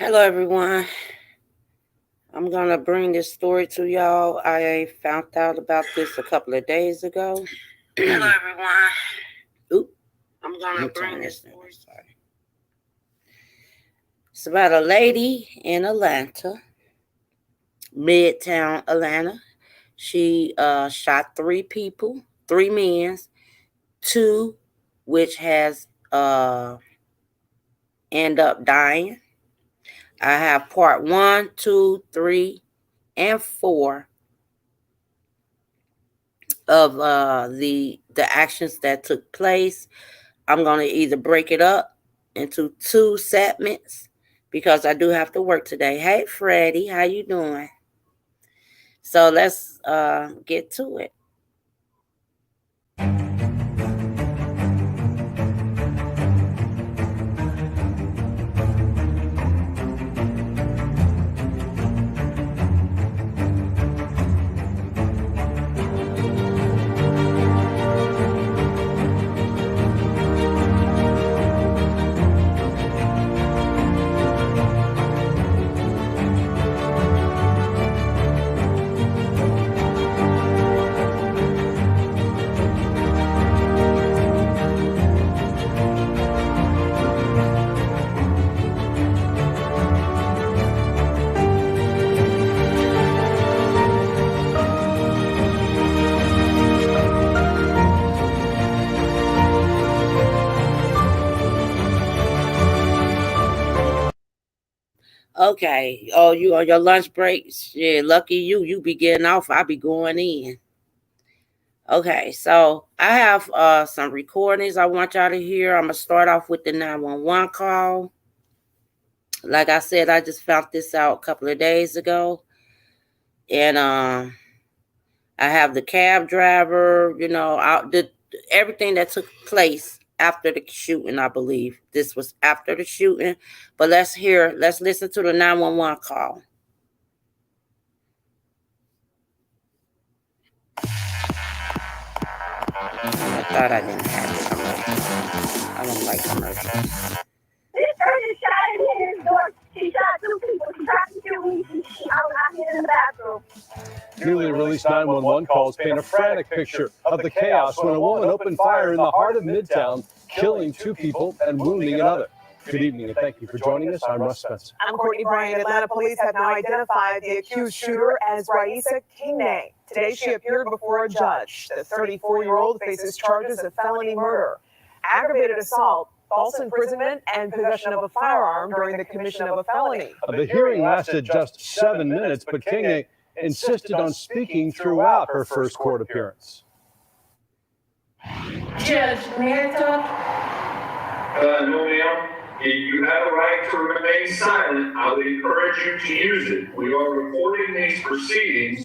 Hello, everyone. I'm going to bring this story to y'all. I found out about this a couple of days ago. Hello, everyone. Oop, I'm going to bring this story. Sorry. It's about a lady in Atlanta, Midtown Atlanta. She shot 3 men, 2 which has end up dying. I have part 1, 2, 3, and 4 of the actions that took place. I'm going to either break it up into 2 segments because I do have to work today. Hey, Freddie, how you doing? So let's get to it. Okay. Oh, you on your lunch break? Yeah, lucky you. You be getting off. I be going in. Okay, so I have some recordings I want y'all to hear. I'm gonna start off with the 911 call. Like I said, I just found this out a couple of days ago, and I have the cab driver. Everything that took place after the shooting. I believe this was after the shooting, but let's listen to the 911 call. I thought I didn't have it. I don't like commercials. This person shot him in his door. She shot 2 people. She tried to kill me. I was in the bathroom. Newly released 911 calls paint a frantic picture of the chaos when a woman opened fire in the heart of Midtown, killing 2 people and wounding another. Good evening and thank you for joining us. I'm Russ Spencer. I'm Courtney Bryant. Atlanta police have now identified the accused shooter as Raisa Kingne. Today she appeared before a judge. The 34-year-old faces charges of felony murder, aggravated assault, false imprisonment, and possession of a firearm during the commission of a felony. The hearing lasted just 7 minutes, but Kingne insisted on speaking throughout her first court appearance. Judge, may I talk? No, ma'am. You have a right to remain silent. I would encourage you to use it. We are recording these proceedings.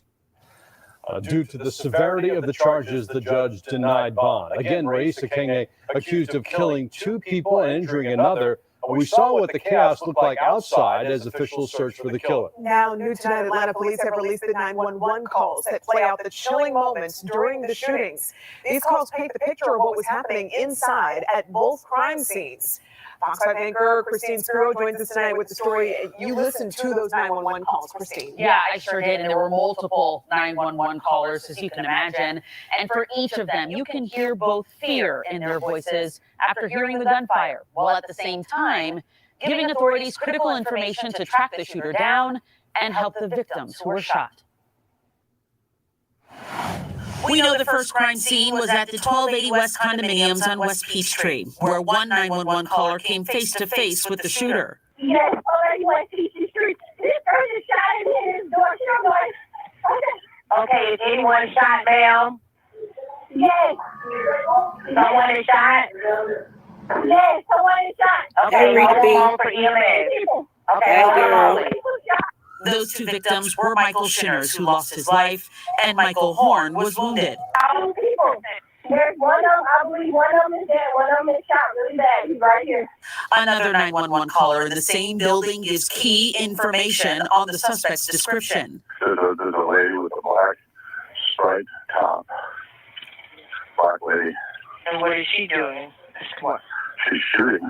Due to the severity of the charges, the judge denied bond. Again, Raisa Kingne accused of killing 2 people and injuring another. We saw what the chaos looked like outside as officials searched for the killer. Now, new tonight, Atlanta police have released the 911 calls that play out the chilling moments during the shootings. These calls paint the picture of what was happening inside at both crime scenes. Fox 5 anchor Christine Spiro joins us tonight with the story. You listened to those 911 calls, Christine. Yeah, I sure did. And there were multiple 911 callers, as you can imagine. And for each of them, you can hear both fear in their voices after hearing the gunfire, while at the same time giving authorities critical information to track the shooter down and help the victims who were shot. We know the first crime scene was at the 1280 West condominiums on West Peachtree, where one 911 caller came face to face with the shooter. Yes, already West Peachtree Street. This person shot him in his door. Okay, is anyone shot, ma'am? Yes. Someone is shot? Yes, someone is shot. Okay, Hey, hold Rigby. on for EMS. Okay, Hey, hold girl. on. Those 2 victims were Michael Shinners, who lost his life, and Michael Horn was wounded. 2 people. There's one of them, I believe one of them is dead, one of them is shot really bad. He's right here. Another 911 caller in the same building gives key information on the suspect's description. There's a lady with a black striped top. Black lady. And what is she doing? She's shooting.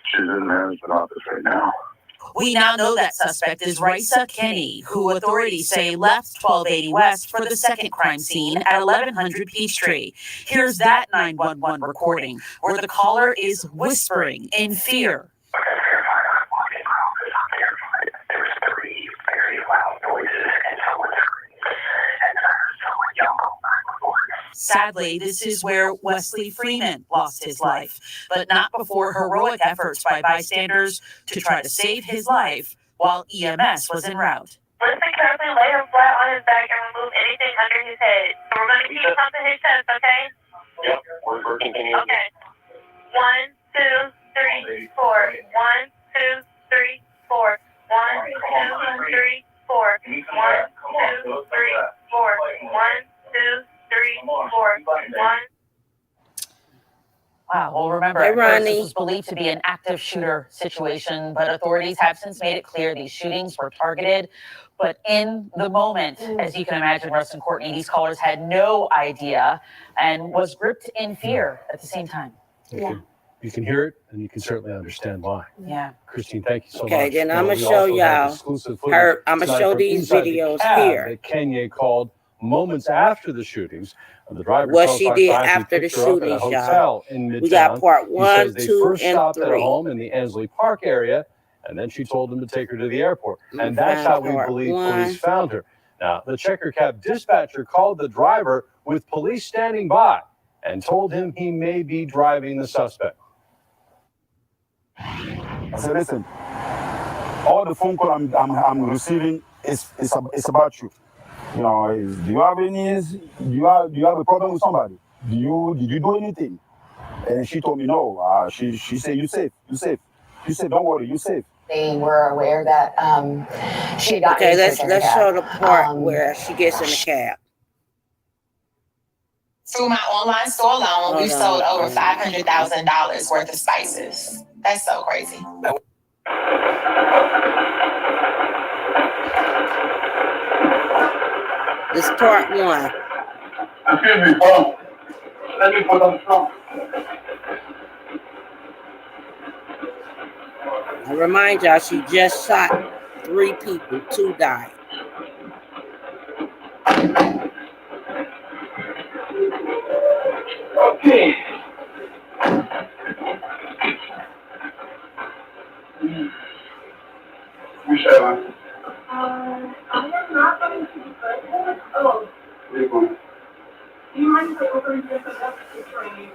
She's in the management office right now. We now know that suspect is Raisa Kinney, who authorities say left 1280 West for the second crime scene at 1100 Peachtree. Here's that 911 recording where the caller is whispering in fear. There was 3 very loud noises and someone screamed. And then I heard someone yell, "Oh, 911." Sadly, this is where Wesley Freeman lost his life, but not before heroic efforts by bystanders to try to save his life while EMS was en route. Listen carefully, lay him flat on his back and remove anything under his head. We're going to keep pumping his chest, okay? Yep, we're continuing. Okay. 1, 2, 3, 4. 1, 2, 3, 4. 1, 2, 3, 4. 1, 2, 3, 4. 1, 2, 3, 4. 1. Wow. Well, remember, Hey, at first this Ronnie. was believed to be an active shooter situation, but authorities have since made it clear these shootings were targeted. But in the moment, as you can imagine, Russ and Courtney, these callers had no idea and was gripped in fear at the same time. You can hear it, and you can certainly understand why. Yeah. Christine, thank you so much. Okay, then Now, I'm gonna we show also have y'all exclusive footage her. I'm gonna tonight show from these inside the videos cab here. that Kenya called moments after the shootings. The driver What tells she Fox did 5 he after the picked her up at a shootings, y'all. hotel in Midtown. We got part He 1, says they 2, first and stopped at a 3. home in the Ansley Park area, and then she told him to take her to the airport. Let me And that's find how we part believe 1. police found her. Now, the checker cab dispatcher called the driver with police standing by and told him he may be driving the suspect. I said, listen, all the phone call I'm receiving is about you. You know, do you have any? Do you have a problem with somebody? Did you do anything? And she told me no. She said you safe. She said don't worry, you safe. They were aware that she had gotten Okay, into a let's cab. show the part where she gets in the cab. Through my online store alone, we've sold over $500,000 worth of spices. That's so crazy. This is part 1. Excuse me, Paul. Let me put on the phone. I remind y'all, she just shot 3 people. 2 died. Okay. Michelle. I am not going to be good. Oh, Where you going? do you mind if I open this up to train?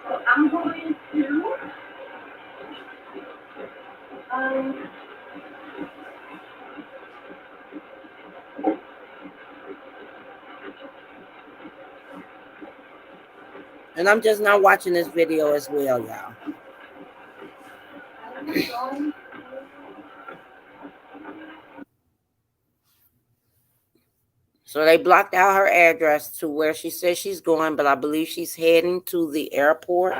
So I'm going to, And I'm just now watching this video as well, y'all. So they blocked out her address to where she says she's going, but I believe she's heading to the airport.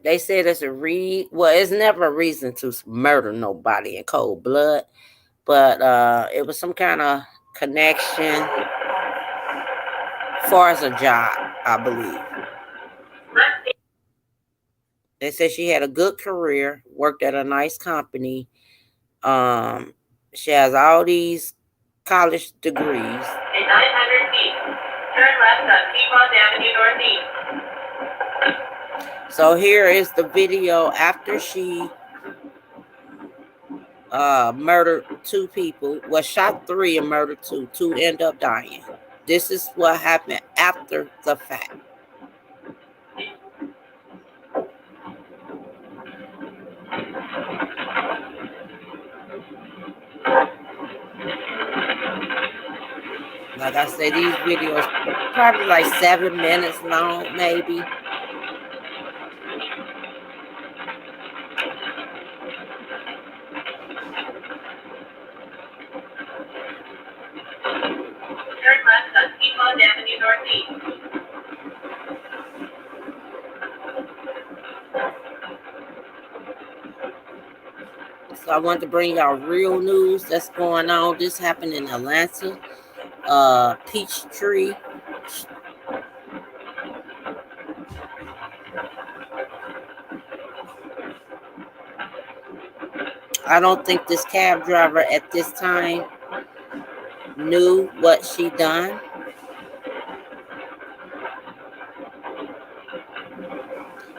They said it's it's never a reason to murder nobody in cold blood, but it was some kind of connection as far as a job, I believe. They said she had a good career, worked at a nice company. She has all these college degrees. In 900 feet, turn left on Piedmont Avenue Northeast. So here is the video after she murdered 2 people. Well, shot 3 and murdered 2. 2 end up dying. This is what happened after the fact. Like I said, these videos probably like 7 minutes long, maybe. Turn left on Piedmont Avenue Northeast. I want to bring y'all real news that's going on. This happened in Atlanta. Peachtree. I don't think this cab driver at this time knew what she done.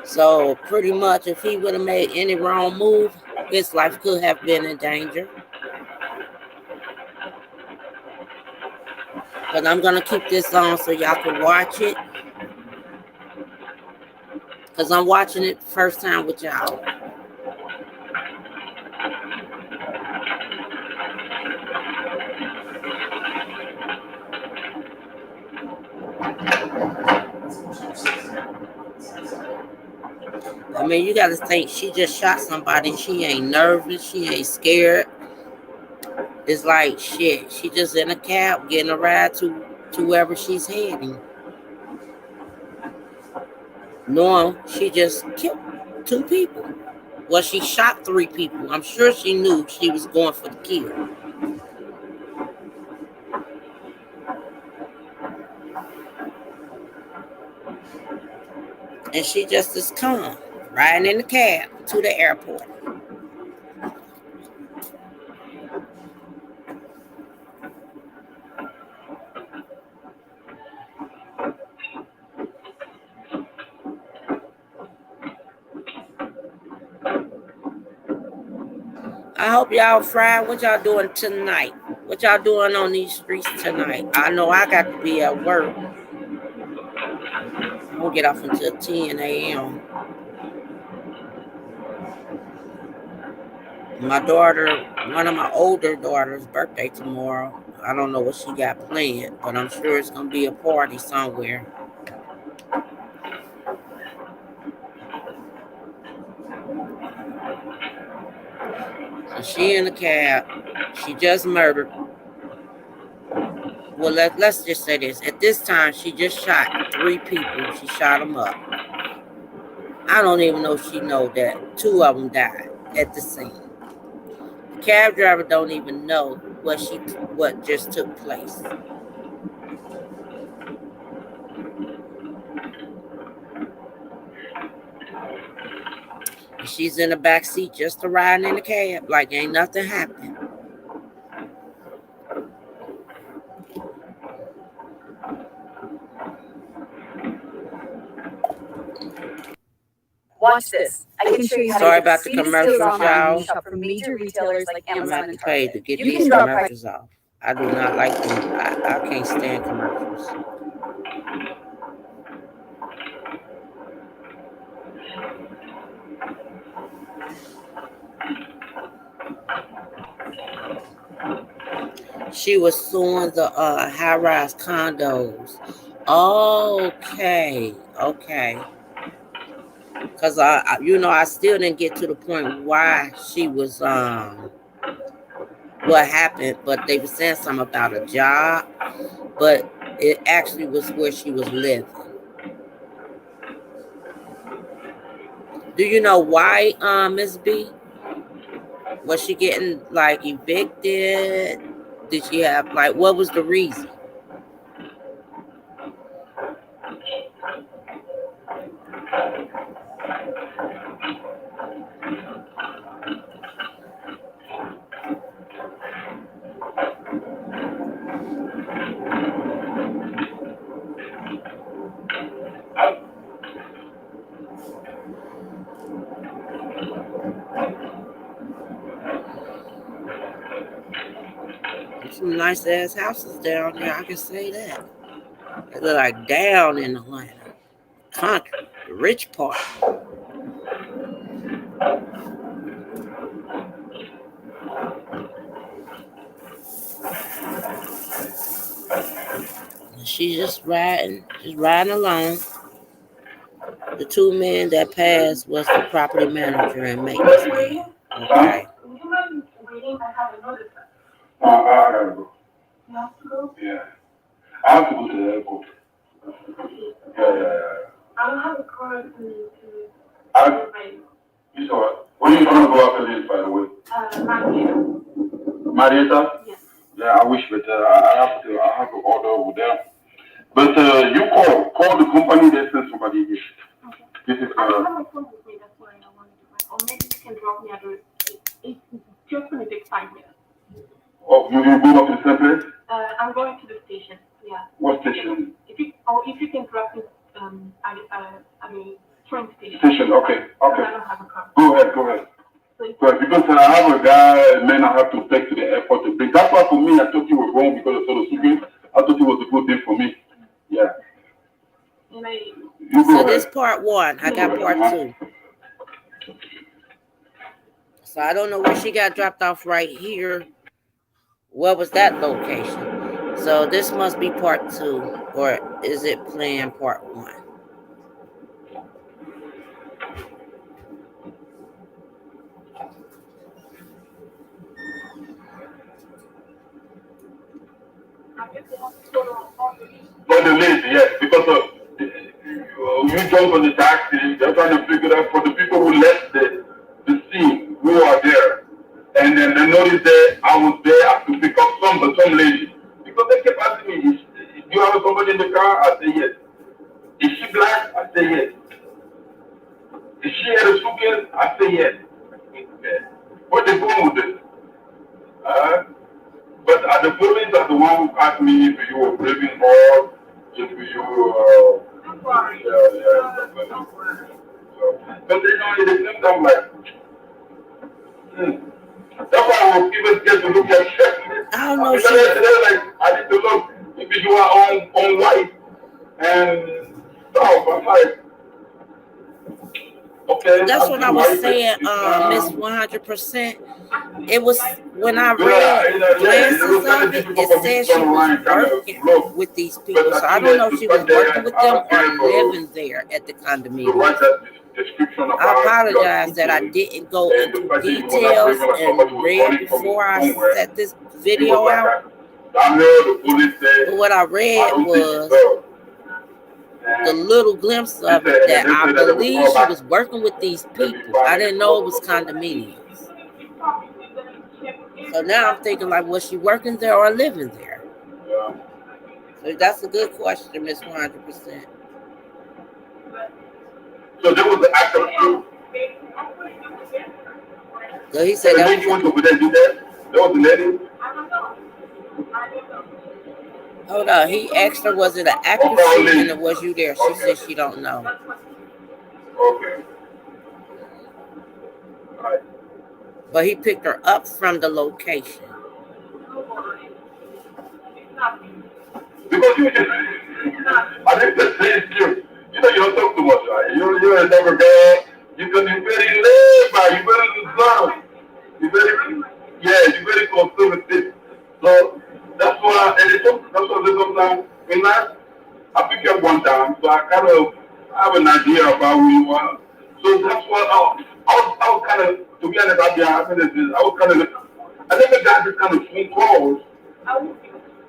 So pretty much if he would have made any wrong move, his life could have been in danger. But I'm going to keep this on so y'all can watch it. Because I'm watching it the first time with y'all. I mean, you got to think she just shot somebody. She ain't nervous. She ain't scared. It's like, shit, she just in a cab getting a ride to wherever she's heading. Knowing she just killed 2 people. Well, she shot 3 people. I'm sure she knew she was going for the kill. And she just is calm, riding in the cab to the airport. I hope y'all fried. What y'all doing tonight? What y'all doing on these streets tonight? I know I got to be at work. I won't get off until 10 a.m. My daughter, one of my older daughters' birthday tomorrow. I don't know what she got planned, but I'm sure it's going to be a party somewhere. So she in the cab. She just murdered. Well, let's just say this. At this time, she just shot 3 people. She shot them up. I don't even know if she know that 2 of them died at the scene. The cab driver don't even know what just took place. And she's in the back seat just riding in the cab like ain't nothing happened. Watch this. I can show you how Sorry to about the commercials, y'all. shop from major retailers like I'm Amazon have and to pay Target. to get You these can drop commercials off. I do not like them. I can't stand commercials. She was suing the high-rise condos. Okay. Because I still didn't get to the point why she was what happened, but they were saying something about a job, but it actually was where she was living. Do you know why, Miss B? Was she getting like evicted? Did she have what was the reason? There's some nice ass houses down there, I can say that. They look like down in Atlanta. Country, the rich part. And she's just riding along. The 2 men that passed was the property manager and maintenance man. Okay. Would you mind waiting? I have another time. No, I gotta go. You have to go? Yeah. I have to go to the airport. Yeah. I don't have a car to I It's all right. Where are you gonna go after this, by the way? Marietta? Yes. Yeah, I wish, but I have to order over there. But you call the company that sends somebody here. Okay. This is I don't have my phone with me, that's why I wanted to find. Or maybe you can drop me at it's just gonna take 5 minutes. Oh, you go up to the same place? I'm going to the station. Yeah. What station? If you can drop me at a train station. Station, okay. Okay. I don't have a car. Go ahead. Because I have a guy, man, I have to take to the airport to bring. That's why for me, I thought you were wrong because I saw the suitcase. I thought it was a good thing for me. Yeah. So this part 1. I got part 2. So I don't know where she got dropped off right here. What was that location? So this must be part 2, or is it playing part 1? For the lady, yes, because you jump on the taxi, they're trying to figure out for the people who left the scene, who are there. And then they noticed that I was there, I could pick up some lady. Because they kept asking me, do you have somebody in the car? I say yes. Is she black? I say yes. Is she had a suitcase? I say yes. What they going with this? But the police are the one who asked me if you were breathing hard, if you but they know it is not like that's why I was even scared to look at you. I don't know. I need to look if you are on white and I'm like, okay. That's what I was saying, Miss 100%. It was when I read glances of it, it said she was working with these people. So I don't know if she was working with them or living there at the condominium. I apologize that I didn't go into details and read before I set this video out. But what I read was the little glimpse of it that I believe she was working with these people. I didn't know it was condominiums. So now I'm thinking, like, was she working there or living there? So that's a good question, Miss 100%. So there was the act of truth. So he said that was there was a lady. Hold on, he asked her, was it an active shooting or was you there? She said she don't know. Okay. Right. But he picked her up from the location. Because I think the same you. You know, you don't talk too much, right? You're a never girl. You're very laid, you're very reserved. You're very conservative. So that's why, that's what sometimes in life, I pick up one time, so I kind of have an idea about who you are. So that's why I was kind of, to be honest, I was kind of, I never got this kind of phone calls.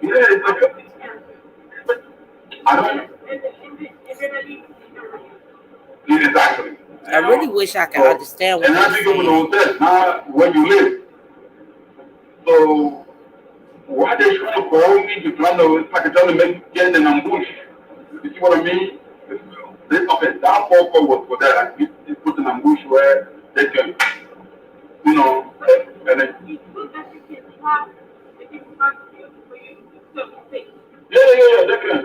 Yeah, it's like, I don't know. Exactly. I really wish I could understand what you're saying. And I think not where you live. So why they trying to call me to try to get an ambush? You see what I mean? Okay, that phone call was for that. Like, you put an ambush where they can, you know, and then. Yeah, they can.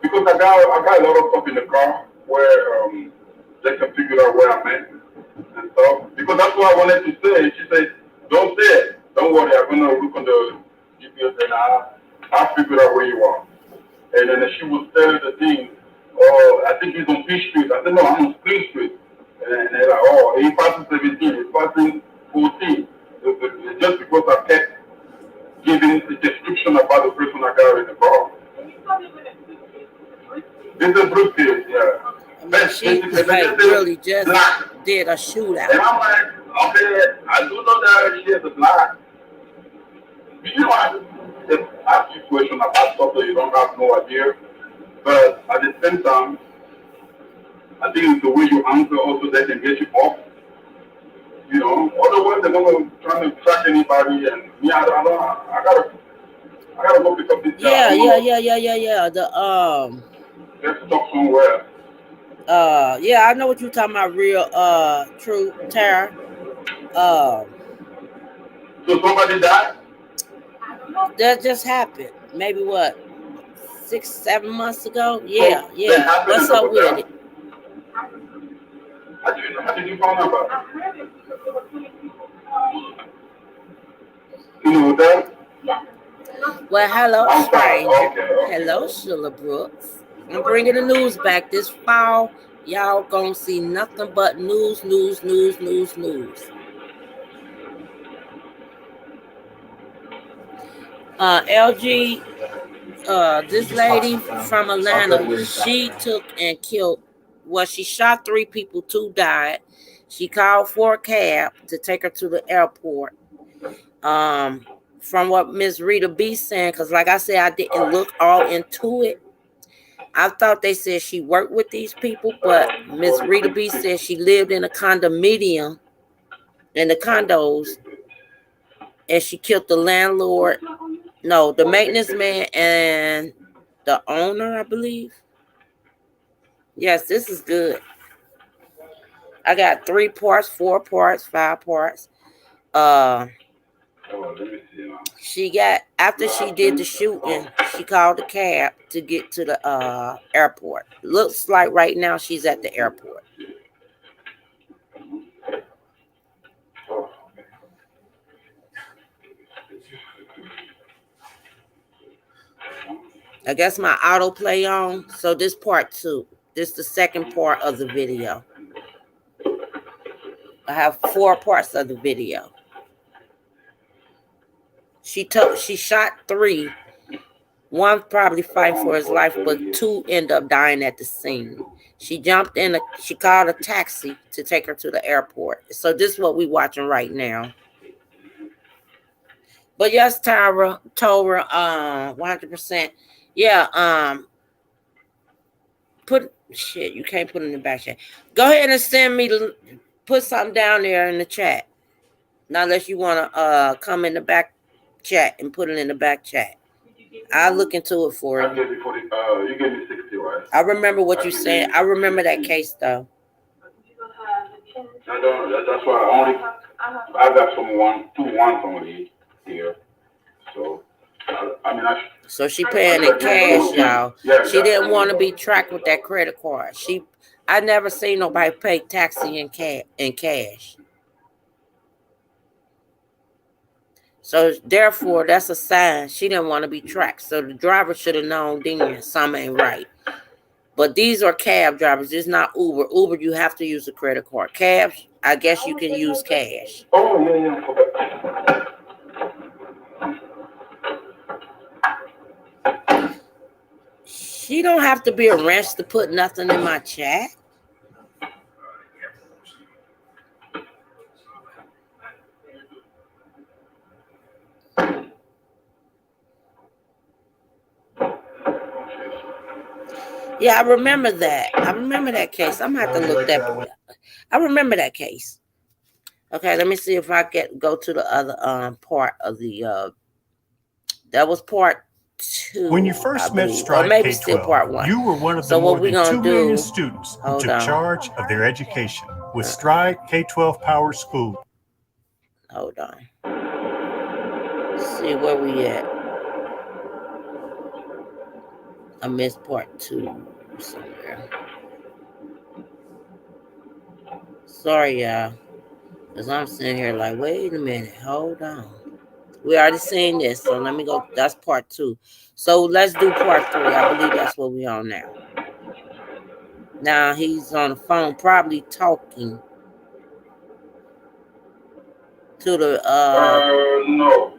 Because I got a lot of stuff in the car where they can figure out where I'm at and stuff. Because that's what I wanted to say. She said, don't say it. Don't worry, I'm going to look on the GPS and I'll figure out where you are. And then she was telling the thing, oh, I think he's on Fish Street. I said, no, I'm on Spring Street. And they're like, oh, he's passing 17, he's passing 14. Just because I kept giving the description about the person I got in the car. It's a Brookfield, yeah. I mean, she really just did a shootout. And I'm like, okay, I do know that she is a black. You know, I just ask you questions about stuff that you don't have no idea. But at the same time, I think it's the way you answer also that can get you off. You know, otherwise they're gonna try to track anybody, and me, I gotta go pick up this Yeah. Let's talk somewhere. Yeah, I know what you're talking about. Real, true, Tara. So somebody died. That just happened. Maybe what, 6-7 months ago? Yeah. What's up with it? How did you find out about it? In the hotel? Well, hello, Outside. stranger. Okay. Hello, Sheila Brooks. I'm bringing the news back this fall. Y'all gonna see nothing but news. LG, this lady from Atlanta, she took and killed, well, she shot 3 people, 2 died. She called for a cab to take her to the airport. From what Miss Rita B saying, because like I said, I didn't look all into it. I thought they said she worked with these people, but Miss Rita B said she lived in a condominium in the condos, and she killed the landlord, no, the maintenance man, and the owner, I believe. Yes, this is good. I got 3 parts, 4 parts, 5 parts. She got, after she did the shooting, she called the cab to get to the airport. Looks like right now she's at the airport. I guess my autoplay on. So this part 2. This is the second part of the video. I have 4 parts of the video. She shot 3. 1 probably fighting for his life, but 2 end up dying at the scene. She jumped in, she called a taxi to take her to the airport. So this is what we're watching right now. But yes, Tora, 100%. Yeah, put shit, you can't put it in the back chat. Go ahead and send me, put something down there in the chat. Not unless you want to come in the back chat and put it in the back chat. I'll look into it for you. You gave me 60, right? I remember what you said. I remember that case though. That's why I got some 2 ones only here. So so she paying in cash, y'all. She didn't want to be tracked with that credit card. I never seen nobody pay taxi in cash. So therefore, that's a sign she didn't want to be tracked. So the driver should have known then something ain't right. But these are cab drivers. It's not Uber. Uber, you have to use a credit card. Cabs, I guess you can use cash. Oh, yeah. She don't have to be a wrench to put nothing in my chat. Yeah, I remember that. I remember that case. I'm gonna have to look that. I remember that case. Okay, let me see if I go to the other part of the. That was part 2. When you first met Stride maybe K-12, still part 1. you were one of the So more what we than 2 gonna million do? students who Hold took on. charge of their education with Stride K-12 Power School. Hold on. Let's see where we at. I missed part 2 somewhere. Sorry, y'all. Because I'm sitting here like, wait a minute. Hold on. We already seen this, so let me go. That's part 2. So let's do part 3. I believe that's what we on now. Now he's on the phone, probably talking to the no.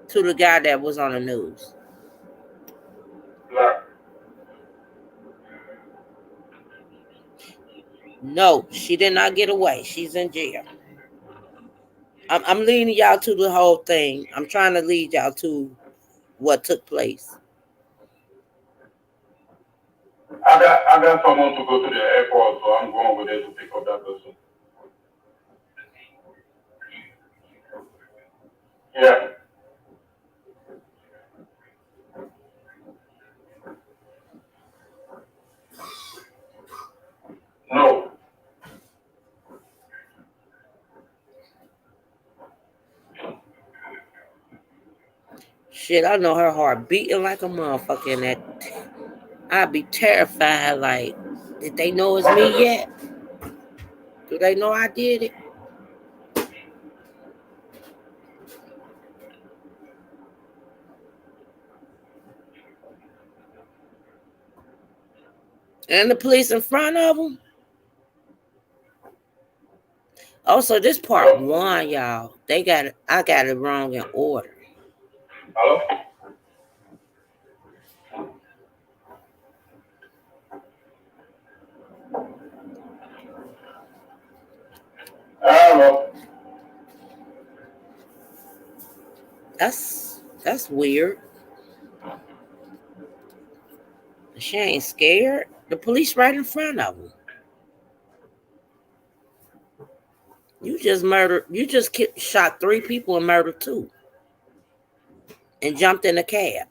To the guy that was on the news. No, she did not get away. She's in jail. I'm leading y'all to the whole thing. I'm trying to lead y'all to what took place. I got someone to go to the airport, so I'm going over there to pick up that person. Yeah. No. Shit, I know her heart beating like a motherfucker in that. I'd be terrified. Like, did they know it's me yet? Do they know I did it? And the police in front of them. Also, this part one, y'all. They got it. I got it wrong in order. Hello? Hello? That's weird. She ain't scared. The police right in front of them. You just murdered. You just shot 3 people and murdered 2. And jumped in a cab.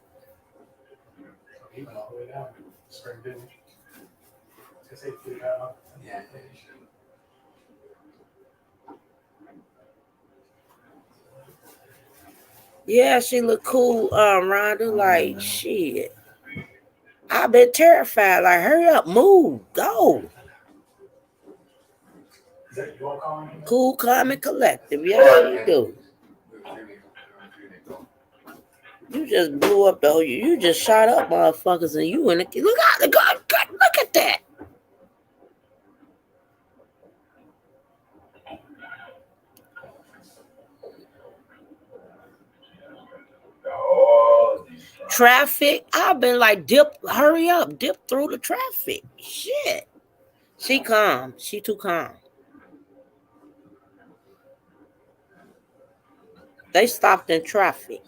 Yeah, she look cool, Rhonda. Like, shit. I've been terrified. Like, hurry up, move, go. Cool, calm, and collective. Yes, she do. You just blew up though. You just shot up motherfuckers, and you in the look out the gun. Look at that. Traffic. I've been like, hurry up, dip through the traffic. Shit. She calm. She too calm. They stopped in traffic.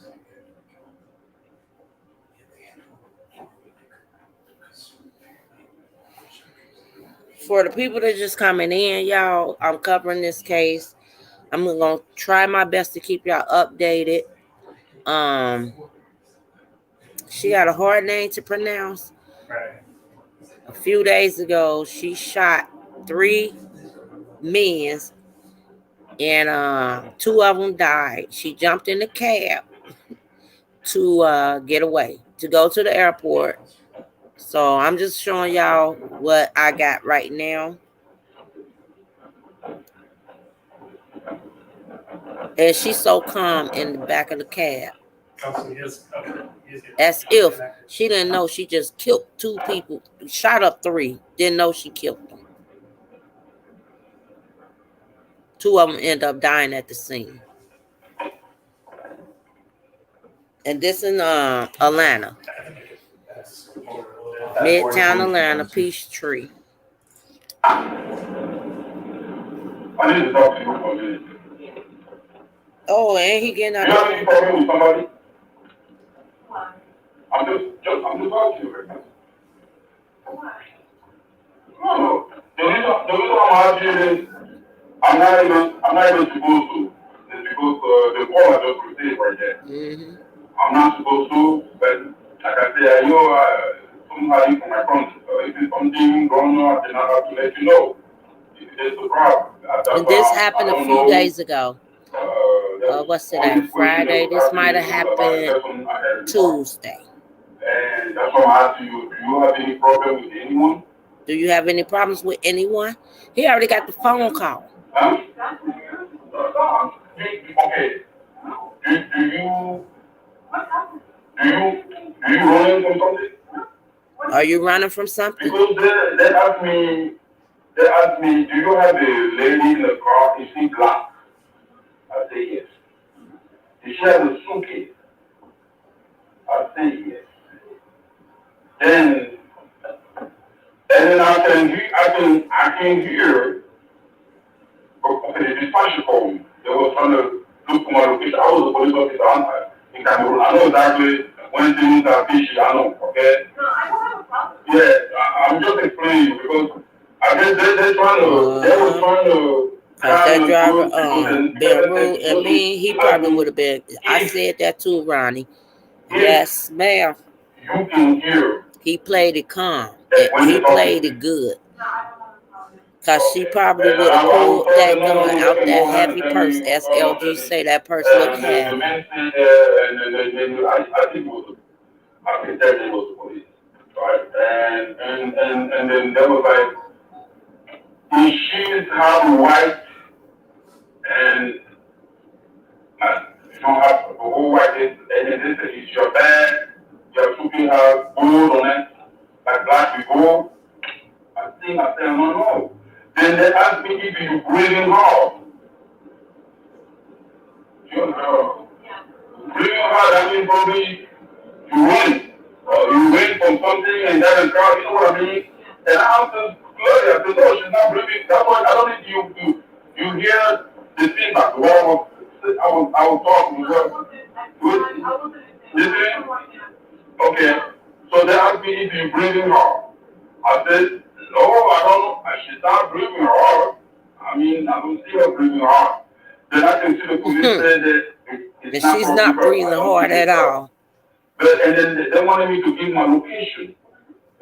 For the people that just coming in, y'all, I'm covering this case. I'm gonna try my best to keep y'all updated. She got a hard name to pronounce. A few days ago, she shot 3 men, and 2 of them died. She jumped in the cab to get away, to go to the airport. So I'm just showing y'all what I got right now. And she's so calm in the back of the cab. As if she didn't know she just killed 2 people, shot up 3, didn't know she killed them. 2 of them end up dying at the scene. And this in Atlanta. Midtown Atlanta, Peachtree. I need to talk to you for a minute. Oh, and he getting out. You have any problem with somebody? I'm just talking to you right now. No. The reason I'm asking is I'm not even supposed to. It's because the call I just received right there. Mm-hmm. I'm not supposed to, but like I say, I know somebody from my front. If it's something going on, then I have to let you know. It's a problem. And this happened a few days ago. What's today? Friday. This might have happened Tuesday. And that's why I'm asking you, do you have any problem with anyone? Do you have any problems with anyone? He already got the phone call. Huh? Okay. Do you running from something? Are you running from something? Because they asked me, do you have a lady in the car? Is she black? I say yes. Does she have a suitcase? I say yes. Then I can hear. Okay, the dispatcher called me. They were trying to look for my location. I was a police officer in Cameroon. I know exactly when things are fishy. I know. Okay. No, I don't have a problem. Yeah, I'm just explaining because I guess they're trying to, they were trying to. Cause that driver been been rude and mean, he probably would have been. I said that too, Ronnie. Yes, ma'am. You can hear. He played it calm. He played it good. Cause she probably would have pulled that gun out that heavy purse. As LG say, that purse look heavy. The man said, I think it was, I think that it was the police, right? And then there was like, if she have white and you don't have the whole white, and then this is your bag, your shooting have gold on it, like black with gold. I said, no. Then they asked me if you breathing hard. Breathing hard, I mean probably you run, or you wait from something and then a car, you know what I mean? And I answered clearly, I said, no, she's not breathing. That's why I don't need you hear the feedback. Well, I was talking with listening. Okay. So they asked me if you breathing hard. I said, no, I don't know. She's not breathing hard. I mean, I don't see her breathing hard. Then I can see the police said that she's not breathing hard at all. But and then they wanted me to give my location.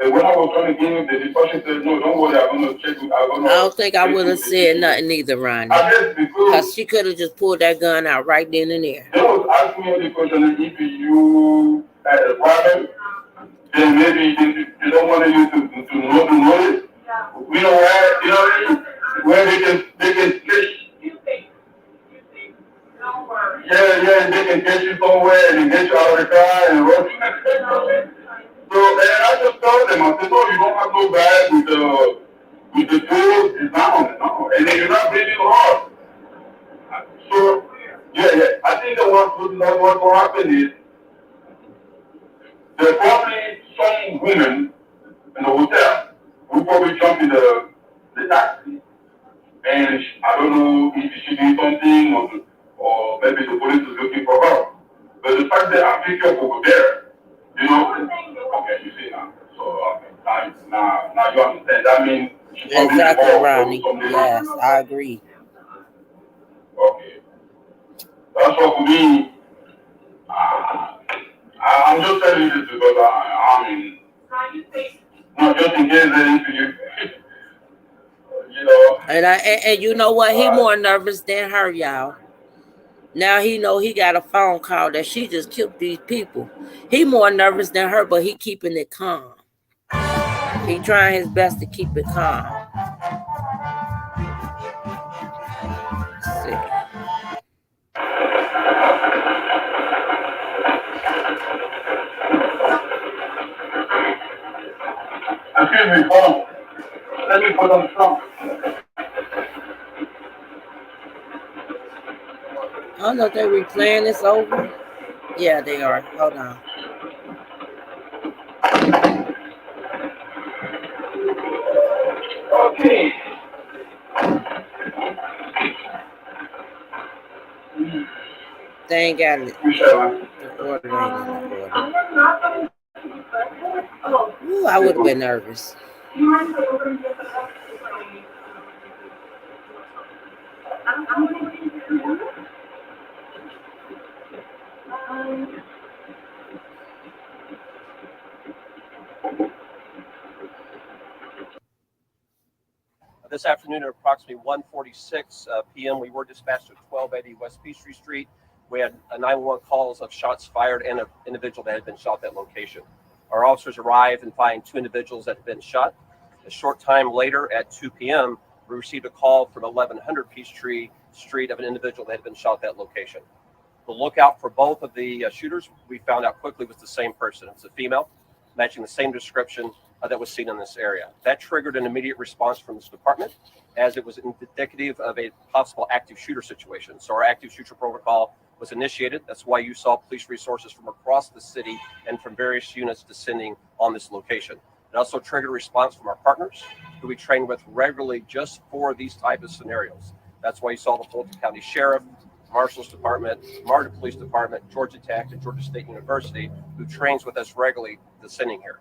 And when I was trying to give him, the dispatcher said, no, don't worry, I'm going to check. I don't think I would have said nothing either, Ronnie. Because she could have just pulled that gun out right then and there. They was asking me the question, if you had a problem, then maybe they don't want you to know it. We know where, you know what I mean? Where they can catch. Yeah, they can catch you somewhere and get you out of the car and run. So and I just told them, I said, no, you don't have no bag with the tools, it's not, no. And then you're not breathing hard. So yeah, I think that what will happen is there are probably some women in the hotel who probably jump in the taxi. And I don't know if she did something or maybe the police is looking for her. But the fact that I pick up over there, you know, okay, you see now. So now you understand. That means exactly, Ronnie. Yes, I agree. Okay. That's what for me. I'm just telling you this because I mean, no, just in case they interview. You know. And you know what? He more nervous than her, y'all. Now he know he got a phone call that she just killed these people. He more nervous than her, but he keeping it calm. He trying his best to keep it calm. Let's see. Excuse me, hold on. Let me put on the phone. I don't know if they're replaying this over. Yeah, they are. Hold on. Okay. They ain't got it. The order ain't in the order. Ooh, I would have been nervous. This afternoon at approximately 1:46 p.m., we were dispatched to 1280 West Peachtree Street. We had a 911 calls of shots fired and an individual that had been shot at that location. Our officers arrived and find two individuals that had been shot. A short time later at 2 p.m., we received a call from 1100 Peachtree Street of an individual that had been shot at that location. The lookout for both of the shooters, we found out quickly, was the same person. It's a female, matching the same description that was seen in this area. That triggered an immediate response from this department, as it was indicative of a possible active shooter situation. So our active shooter protocol was initiated. That's why you saw police resources from across the city and from various units descending on this location. It also triggered a response from our partners, who we train with regularly just for these type of scenarios. That's why you saw the Fulton County Sheriff, Marshall's Department, Martin Police Department, Georgia Tech, and Georgia State University, who trains with us regularly descending here.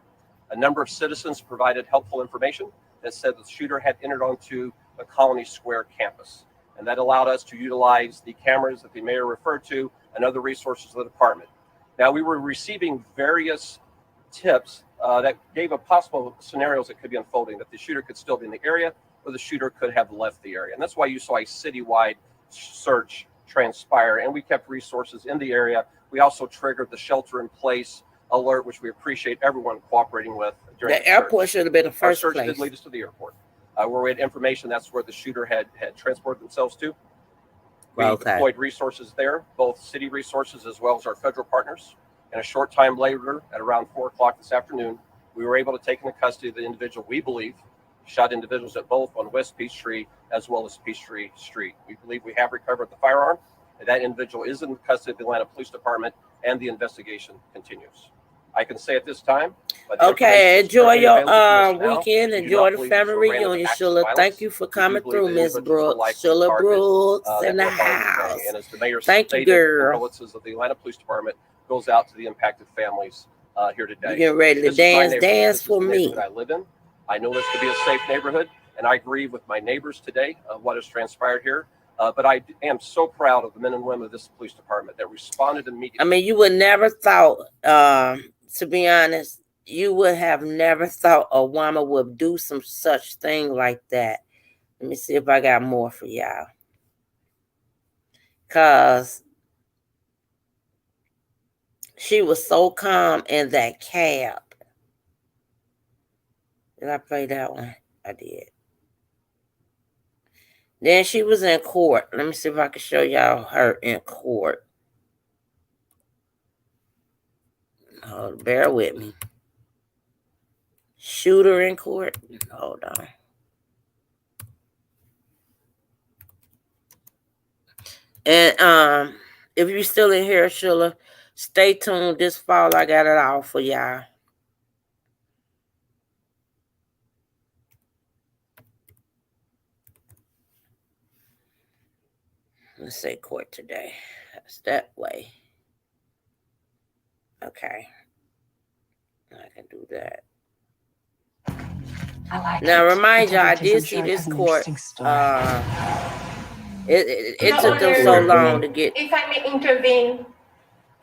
A number of citizens provided helpful information that said the shooter had entered onto the Colony Square campus. And that allowed us to utilize the cameras that the mayor referred to and other resources of the department. Now, we were receiving various tips that gave a possible scenarios that could be unfolding, that the shooter could still be in the area or the shooter could have left the area. And that's why you saw a citywide search transpire, and we kept resources in the area. We also triggered the shelter in place alert, which we appreciate everyone cooperating with during the airport should have been the first Our search place. did lead us to the airport, where we had information that's where the shooter had transported themselves to. We deployed resources there, both city resources as well as our federal partners. And a short time later, at around 4 o'clock this afternoon, we were able to take into custody the individual we believe shot individuals at both on West Peachtree as well as Peachtree Street. We believe we have recovered the firearm, and that individual is in custody of the Atlanta Police Department, and the investigation continues. I can say at this time. Okay, enjoy your weekend. Enjoy the family reunion, Sheila. Thank you for coming through, Miss Brooks. Sheila Brooks in the house. And as the mayor Thank you, girl. Condolences of the Atlanta Police Department goes out to the impacted families here today. You get ready to dance for me. I live in. I know this to be a safe neighborhood, and I grieve with my neighbors today of what has transpired here. But I am so proud of the men and women of this police department that responded immediately. I mean, you would never thought, to be honest, you would have never thought a woman would do some such thing like that. Let me see if I got more for y'all. Because she was so calm in that cab. Did I play that one? I did. Then she was in court. Let me see if I can show y'all her in court. Oh, bear with me. Shooter in court. Hold on. And if you're still in here, Sheila, stay tuned. This fall, I got it all for y'all. Let's say court today. That's that way. Okay. I can do that. Now, remind y'all, I did see this court. It took them so long to get. If I may intervene.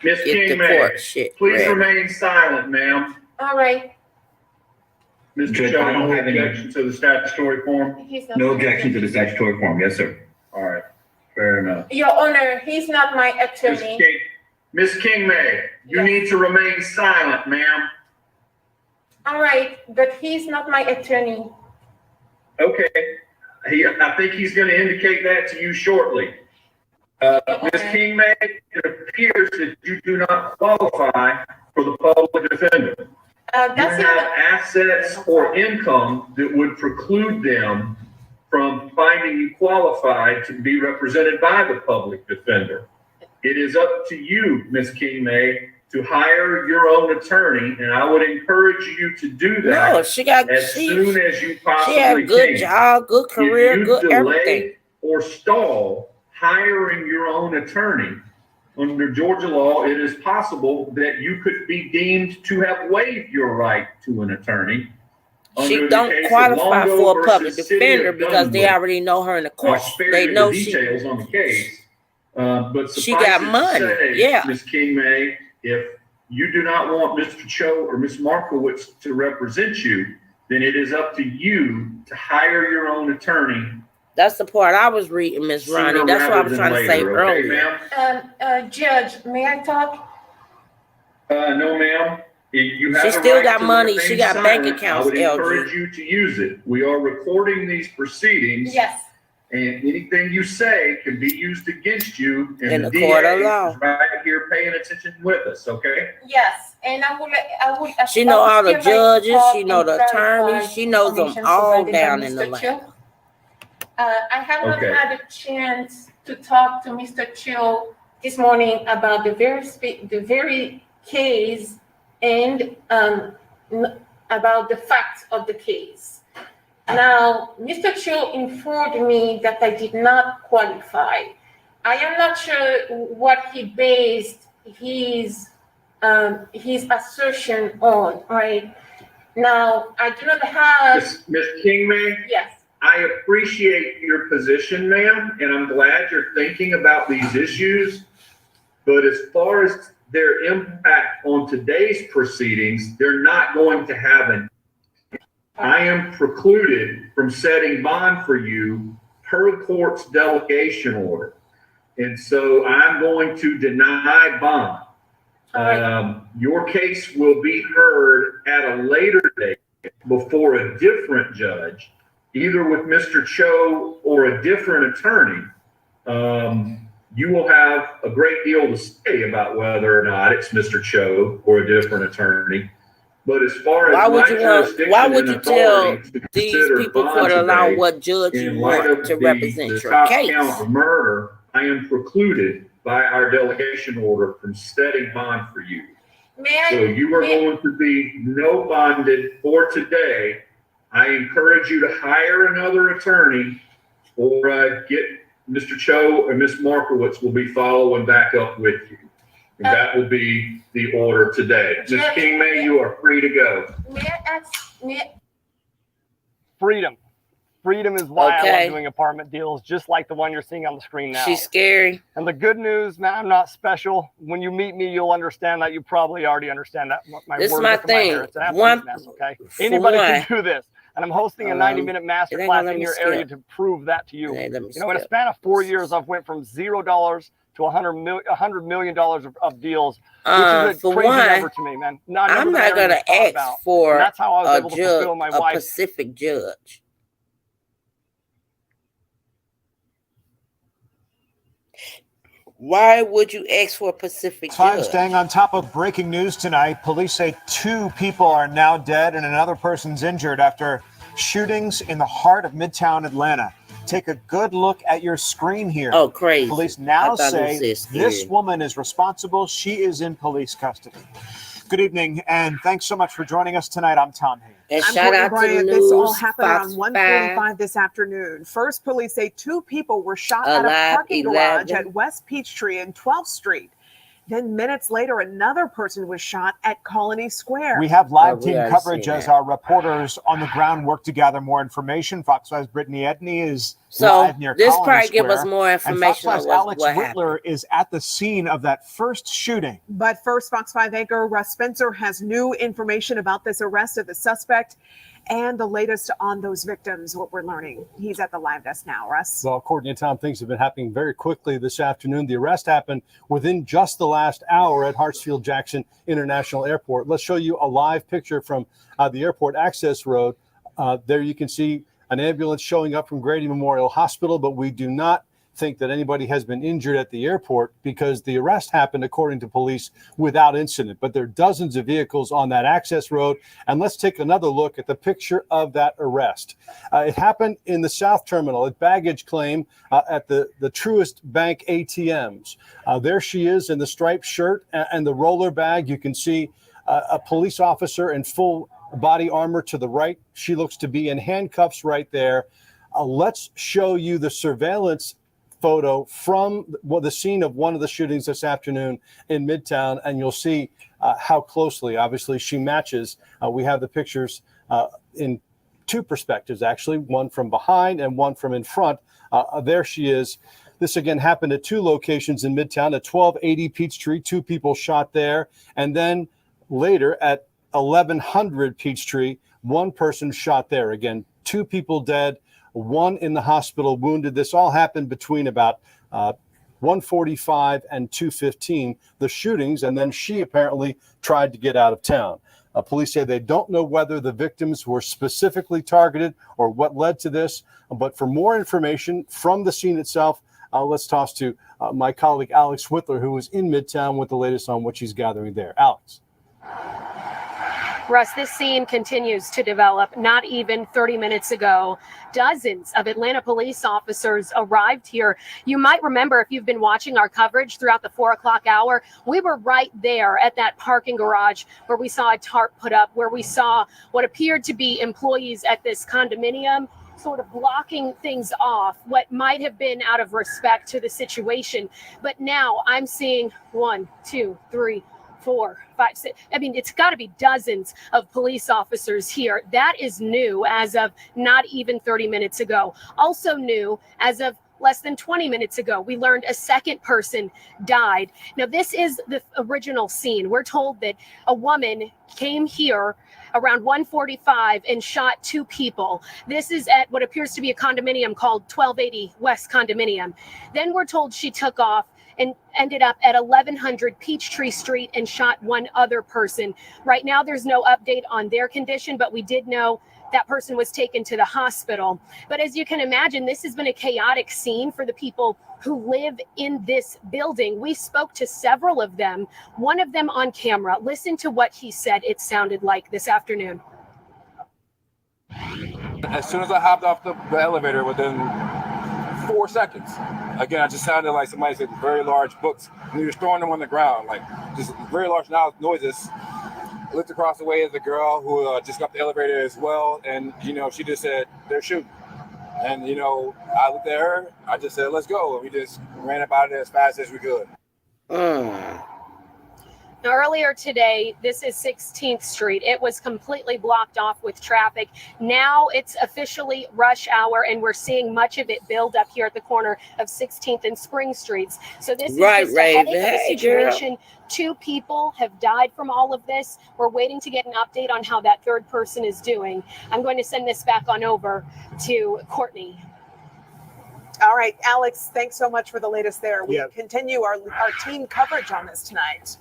Ms. King-May, please remain silent, ma'am. All right. Mr. Cho, no objection to the statutory form? No objection to the statutory form. Yes, sir. All right. Fair enough. Your Honor, he's not my attorney. Ms. King-May, you need to remain silent, ma'am. All right, but he's not my attorney. Okay. I think he's going to indicate that to you shortly. Ms. King-May, it appears that you do not qualify for the public defender. You have assets or income that would preclude them from finding you qualified to be represented by the public defender. It is up to you, Ms. King-May, to hire your own attorney, and I would encourage you to do that as soon as you possibly can. She had a good job, good career, good everything. If you delay or stall hiring your own attorney, under Georgia law, it is possible that you could be deemed to have waived your right to an attorney. She don't qualify for a public defender because they already know her in the court. They know she. Details on the case, but she got money. Yeah, Ms. King-May, if you do not want Mr. Cho or Ms. Markowitz to represent you, then it is up to you to hire your own attorney. That's the part I was reading, Ms. Ronnie. That's what I was trying to say earlier. Judge, may I talk? No, ma'am. You have she still got money. She got bank accounts. I would encourage you to use it. We are recording these proceedings. Yes. And anything you say can be used against you in the court of law. Right here, paying attention with us, okay? Yes, and I would. She know all the judges. She know the attorneys. She knows them all down in the land. I have not had a chance to talk to Mr. Chill this morning about the very case and about the facts of the case. Now, Mr. Chill informed me that I did not qualify. I am not sure what he based his assertion on, right? No, I do not have. Miss Kingman? Yes. I appreciate your position, ma'am, and I'm glad you're thinking about these issues. But as far as their impact on today's proceedings, they're not going to have an. I am precluded from setting bond for you per the court's delegation order. And so I'm going to deny bond. Your case will be heard at a later date before a different judge, either with Mr. Cho or a different attorney. You will have a great deal to say about whether or not it's Mr. Cho or a different attorney. But as far as why would you tell these people court allow what judge you want to represent your case? Count of murder, I am precluded by our delegation order from setting bond for you. So you are going to be no bonded for today. I encourage you to hire another attorney or get Mr. Cho or Ms. Markowitz will be following back up with you. And that will be the order today. Ms. Kingman, you are free to go. Freedom. Freedom is why I love doing apartment deals, just like the one you're seeing on the screen now. She's scary. And the good news, man, I'm not special. When you meet me, you'll understand that. You probably already understand that. This is my thing. It's an absolute mess, okay? Anybody can do this. And I'm hosting a 90-minute masterclass in your area to prove that to you. In a span of 4 years, I've went from $0 to $100 million of deals, which is a crazy number to me, man. I'm not going to ask for that's how I was able to fulfill my wife. Pacific judge. Why would you ask for a Pacific judge? Staying on top of breaking news tonight, police say 2 people are now dead and another person's injured after shootings in the heart of Midtown Atlanta. Take a good look at your screen here. Oh, crazy. Police now say this woman is responsible. She is in police custody. Good evening, and thanks so much for joining us tonight. I'm Tom Hayes. And I'm shout out Brian. to the This news, all happened Fox around 1:45 this afternoon. First, police say 2 people were shot at a parking garage at West Peachtree and 12th Street. Then minutes later, another person was shot at Colony Square. We have live team coverage as our reporters on the ground work to gather more information. Fox 5's Brittany Edney is live near Colony Square. This probably give us more information and Fox 5's on Alex Whitler is at the scene of that first shooting. But first, Fox 5 anchor Russ Spencer has new information about this arrest of the suspect and the latest on those victims, what we're learning. He's at the live desk now. Russ? Well, Courtney and Tom, things have been happening very quickly this afternoon. The arrest happened within just the last hour at Hartsfield-Jackson International Airport. Let's show you a live picture from the airport access road. There you can see an ambulance showing up from Grady Memorial Hospital, but we do not think that anybody has been injured at the airport because the arrest happened, according to police, without incident. But there are dozens of vehicles on that access road. And let's take another look at the picture of that arrest. It happened in the South Terminal at baggage claim at the Truist Bank ATMs. There she is in the striped shirt and the roller bag. You can see a police officer in full body armor to the right. She looks to be in handcuffs right there. Let's show you the surveillance photo from the scene of one of the shootings this afternoon in Midtown, and you'll see how closely, obviously, she matches. We have the pictures in 2 perspectives, actually, one from behind and one from in front. There she is. This, again, happened at 2 locations in Midtown, at 1280 Peachtree, 2 people shot there. And then later at 1100 Peachtree, 1 person shot there. Again, 2 people dead, 1 in the hospital wounded. This all happened between about 1:45 and 2:15, the shootings, and then she apparently tried to get out of town. Police say they don't know whether the victims were specifically targeted or what led to this, but for more information from the scene itself, let's toss to my colleague Alex Whitler, who is in Midtown with the latest on what she's gathering there. Alex. Russ, this scene continues to develop. Not even 30 minutes ago, dozens of Atlanta police officers arrived here. You might remember, if you've been watching our coverage throughout the 4 o'clock hour, we were right there at that parking garage where we saw a tarp put up, where we saw what appeared to be employees at this condominium sort of blocking things off, what might have been out of respect to the situation. But now I'm seeing 1, 2, 3, 4, 5, 6. I mean, it's got to be dozens of police officers here. That is new as of not even 30 minutes ago. Also new as of less than 20 minutes ago, we learned a second person died. Now, this is the original scene. We're told that a woman came here around 1:45 and shot 2 people. This is at what appears to be a condominium called 1280 West Condominium. Then we're told she took off and ended up at 1100 Peachtree Street and shot 1 other person. Right now, there's no update on their condition, but we did know that person was taken to the hospital. But as you can imagine, this has been a chaotic scene for the people who live in this building. We spoke to several of them, one of them on camera. Listen to what he said it sounded like this afternoon. As soon as I hopped off the elevator, within 4 seconds, again, I just sounded like somebody said very large books, and he was throwing them on the ground, like just very large noises. I looked across the way at the girl who just got the elevator as well, and she just said they're shooting. And I looked at her, I just said let's go, and we just ran about it as fast as we could. Now, earlier today, this is 16th Street. It was completely blocked off with traffic. Now it's officially rush hour, and we're seeing much of it build up here at the corner of 16th and Spring Streets. So this is just a headache of a situation. 2 people have died from all of this. We're waiting to get an update on how that third person is doing. I'm going to send this back on over to Courtney. All right, Alex, thanks so much for the latest there. We continue our team coverage on this tonight.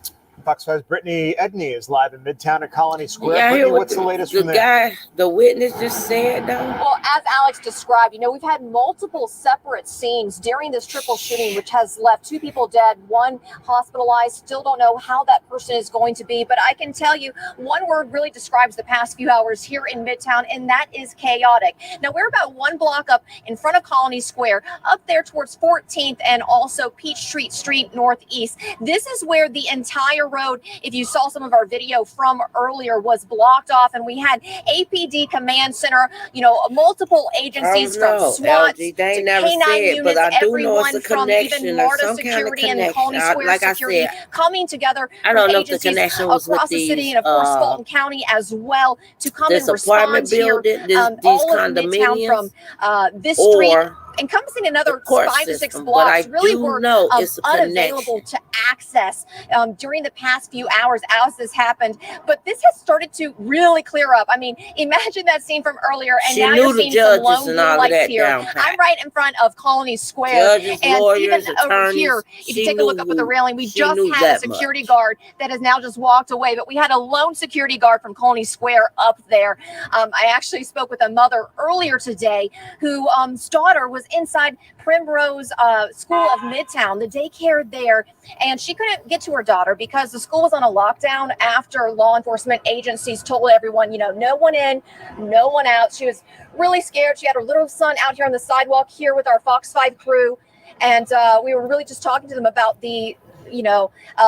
Fox 5's Brittany Edney is live in Midtown at Colony Square. Brittany, what's the latest from there? The witness just said, though. Well, as Alex described, we've had multiple separate scenes during this triple shooting, which has left 2 people dead, 1 hospitalized. Still don't know how that person is going to be. But I can tell you, one word really describes the past few hours here in Midtown, and that is chaotic. Now, we're about 1 block up in front of Colony Square, up there towards 14th and also Peachtree Street Northeast. This is where the entire road, if you saw some of our video from earlier, was blocked off, and we had APD Command Center, multiple agencies from SWAT to K9 units, everyone from even MARTA Security and Colony Square Security coming together from agencies across the city and of course Fulton County as well to come and respond here. All of Midtown from this street encompassing another 5 to 6 blocks really were unavailable to access during the past few hours as this happened. But this has started to really clear up. I mean, imagine that scene from earlier, and now you're seeing some lone blue lights here. I'm right in front of Colony Square, and even over here, if you take a look up at the railing, we just had a security guard that has now just walked away. But we had a lone security guard from Colony Square up there. I actually spoke with a mother earlier today whose daughter was inside Primrose School of Midtown, the daycare there, and she couldn't get to her daughter because the school was on a lockdown after law enforcement agencies told everyone, no one in, no one out. She was really scared. She had her little son out here on the sidewalk here with our Fox 5 crew, and we were really just talking to them about the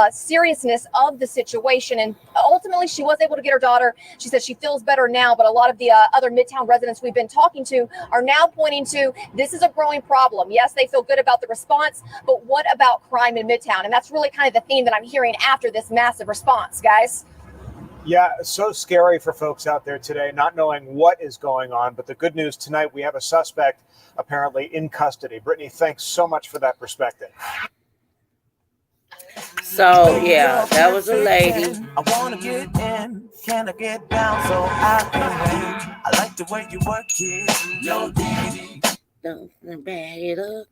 seriousness of the situation. And ultimately she was able to get her daughter. She said she feels better now, but a lot of the other Midtown residents we've been talking to are now pointing to this is a growing problem. Yes, they feel good about the response, but what about crime in Midtown? And that's really kind of the theme that I'm hearing after this massive response, guys. Yeah, so scary for folks out there today, not knowing what is going on. But the good news tonight, we have a suspect apparently in custody. Brittany, thanks so much for that perspective. So yeah, that was a lady. I wanna get in, can I get down so I can win? I like the way you work it, yo diggity. Don't back it up.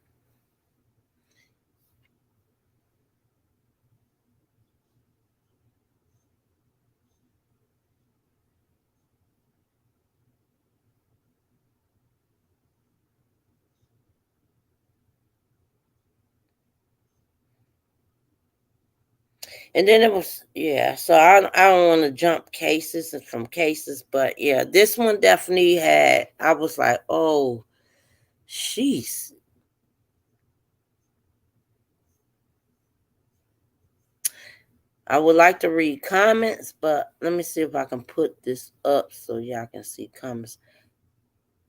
And then it was, so I don't want to jump cases from cases, but yeah, this one definitely had, I was like, oh, jeez. I would like to read comments, but let me see if I can put this up so y'all can see comments.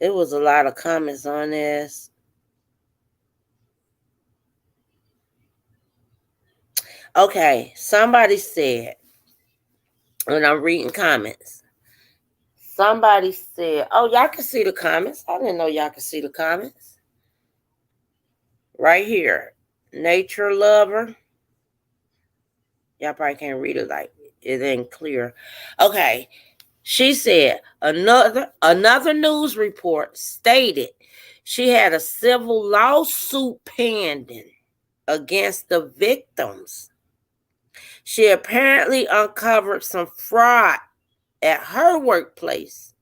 There was a lot of comments on this. Okay, somebody said, And I'm reading comments. Somebody said, oh, y'all can see the comments. I didn't know y'all could see the comments. Right here. Nature lover. Y'all probably can't read it like it ain't clear. Okay. She said another news report stated she had a civil lawsuit pending against the victims. She apparently uncovered some fraud at her workplace,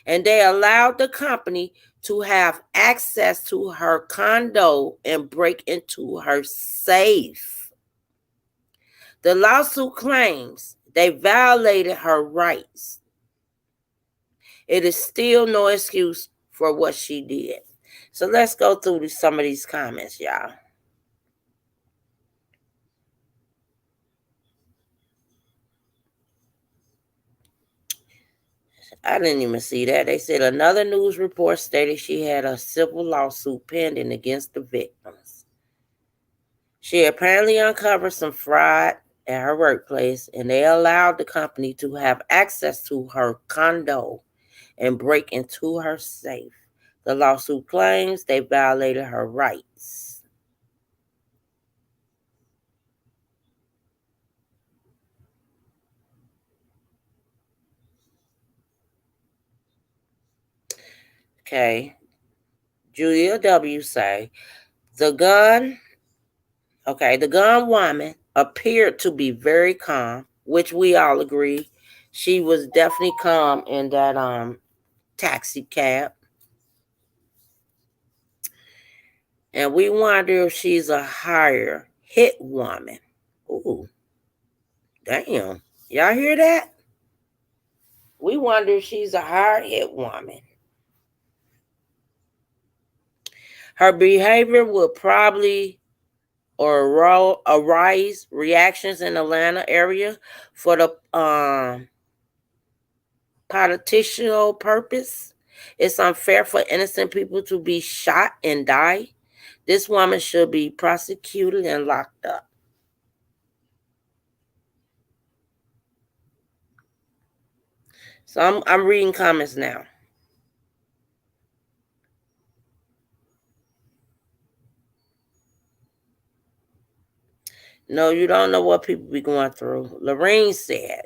and they allowed the company to have access to her condo and break into her safe. The lawsuit claims they violated her rights. It is still no excuse for what she did. So let's go through some of these comments, y'all. I didn't even see that. They said another news report stated she had a civil lawsuit pending against the victims. She apparently uncovered some fraud at her workplace, and they allowed the company to have access to her condo and break into her safe. The lawsuit claims they violated her rights. Okay. Julia W. say, the gun woman appeared to be very calm, which we all agree. She was definitely calm in that taxi cab. And we wonder if she's a higher hit woman. Ooh, damn. Y'all hear that? We wonder if she's a higher hit woman. Her behavior will probably arise reactions in the Atlanta area for the political purpose. It's unfair for innocent people to be shot and die. This woman should be prosecuted and locked up. So I'm reading comments now. No, you don't know what people be going through. Lonnie said,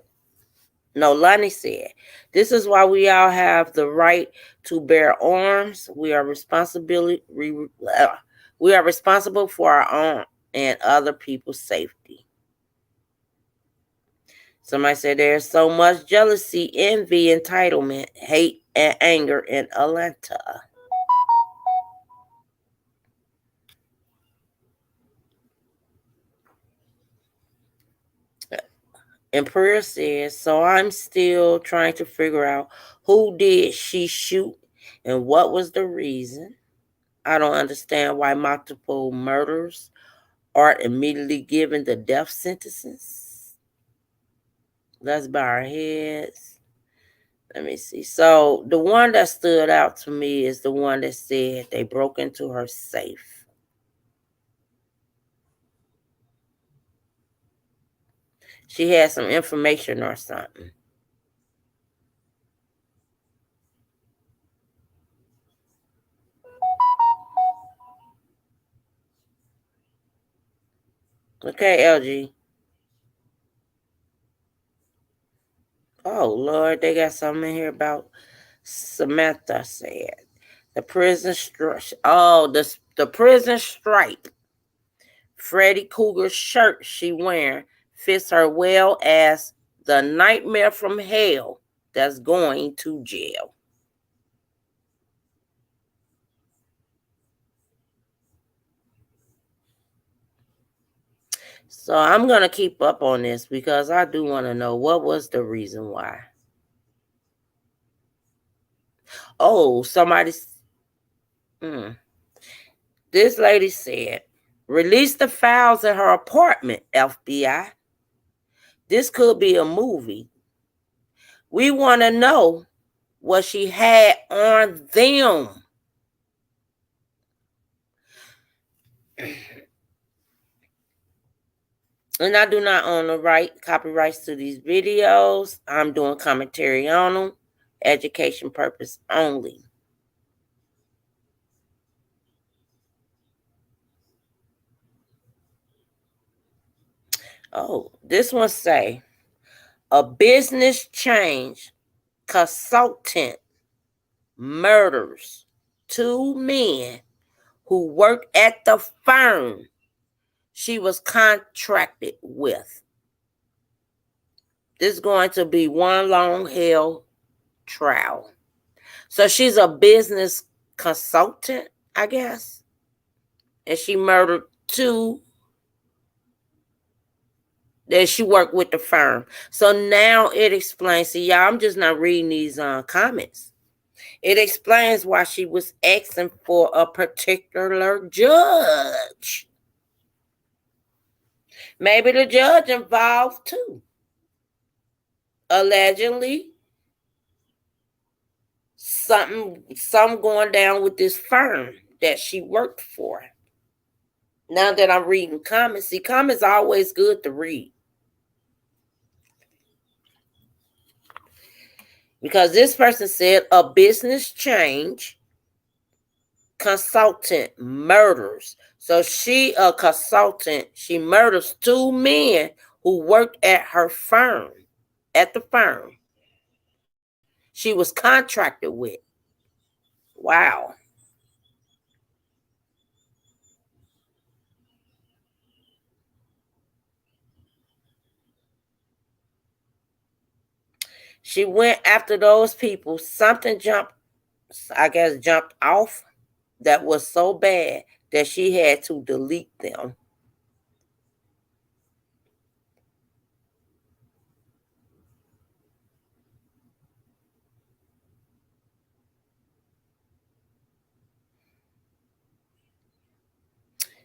this is why we all have the right to bear arms. We are responsible for our own and other people's safety. Somebody said there's so much jealousy, envy, entitlement, hate, and anger in Atlanta. And Prayer says, so I'm still trying to figure out who did she shoot and what was the reason. I don't understand why multiple murders aren't immediately given the death sentences. Let's bow our heads. Let me see. So the one that stood out to me is the one that said they broke into her safe. She had some information or something. Okay, LG. Oh, Lord, they got something in here about Samantha said. The prison stripe. Oh, the prison stripe. Freddy Cougar's shirt she wearing fits her well as the nightmare from hell that's going to jail. So I'm going to keep up on this because I do want to know what was the reason why. Oh, this lady said, release the files in her apartment, FBI. This could be a movie. We want to know what she had on them. And I do not own the copyrights to these videos. I'm doing commentary on them. Education purpose only. Oh, this one say, a business change consultant murders 2 men who work at the firm she was contracted with. This is going to be one long hell trial. So she's a business consultant, I guess. And she murdered 2 that she worked with the firm. So now it explains. See, y'all, I'm just not reading these comments. It explains why she was asking for a particular judge. Maybe the judge involved too. Allegedly, something going down with this firm that she worked for. Now that I'm reading comments, see, comments are always good to read. Because this person said a business change consultant murders. So she a consultant. She murders 2 men who worked at her firm, at the firm she was contracted with. Wow. She went after those people. Something jumped off that was so bad that she had to delete them.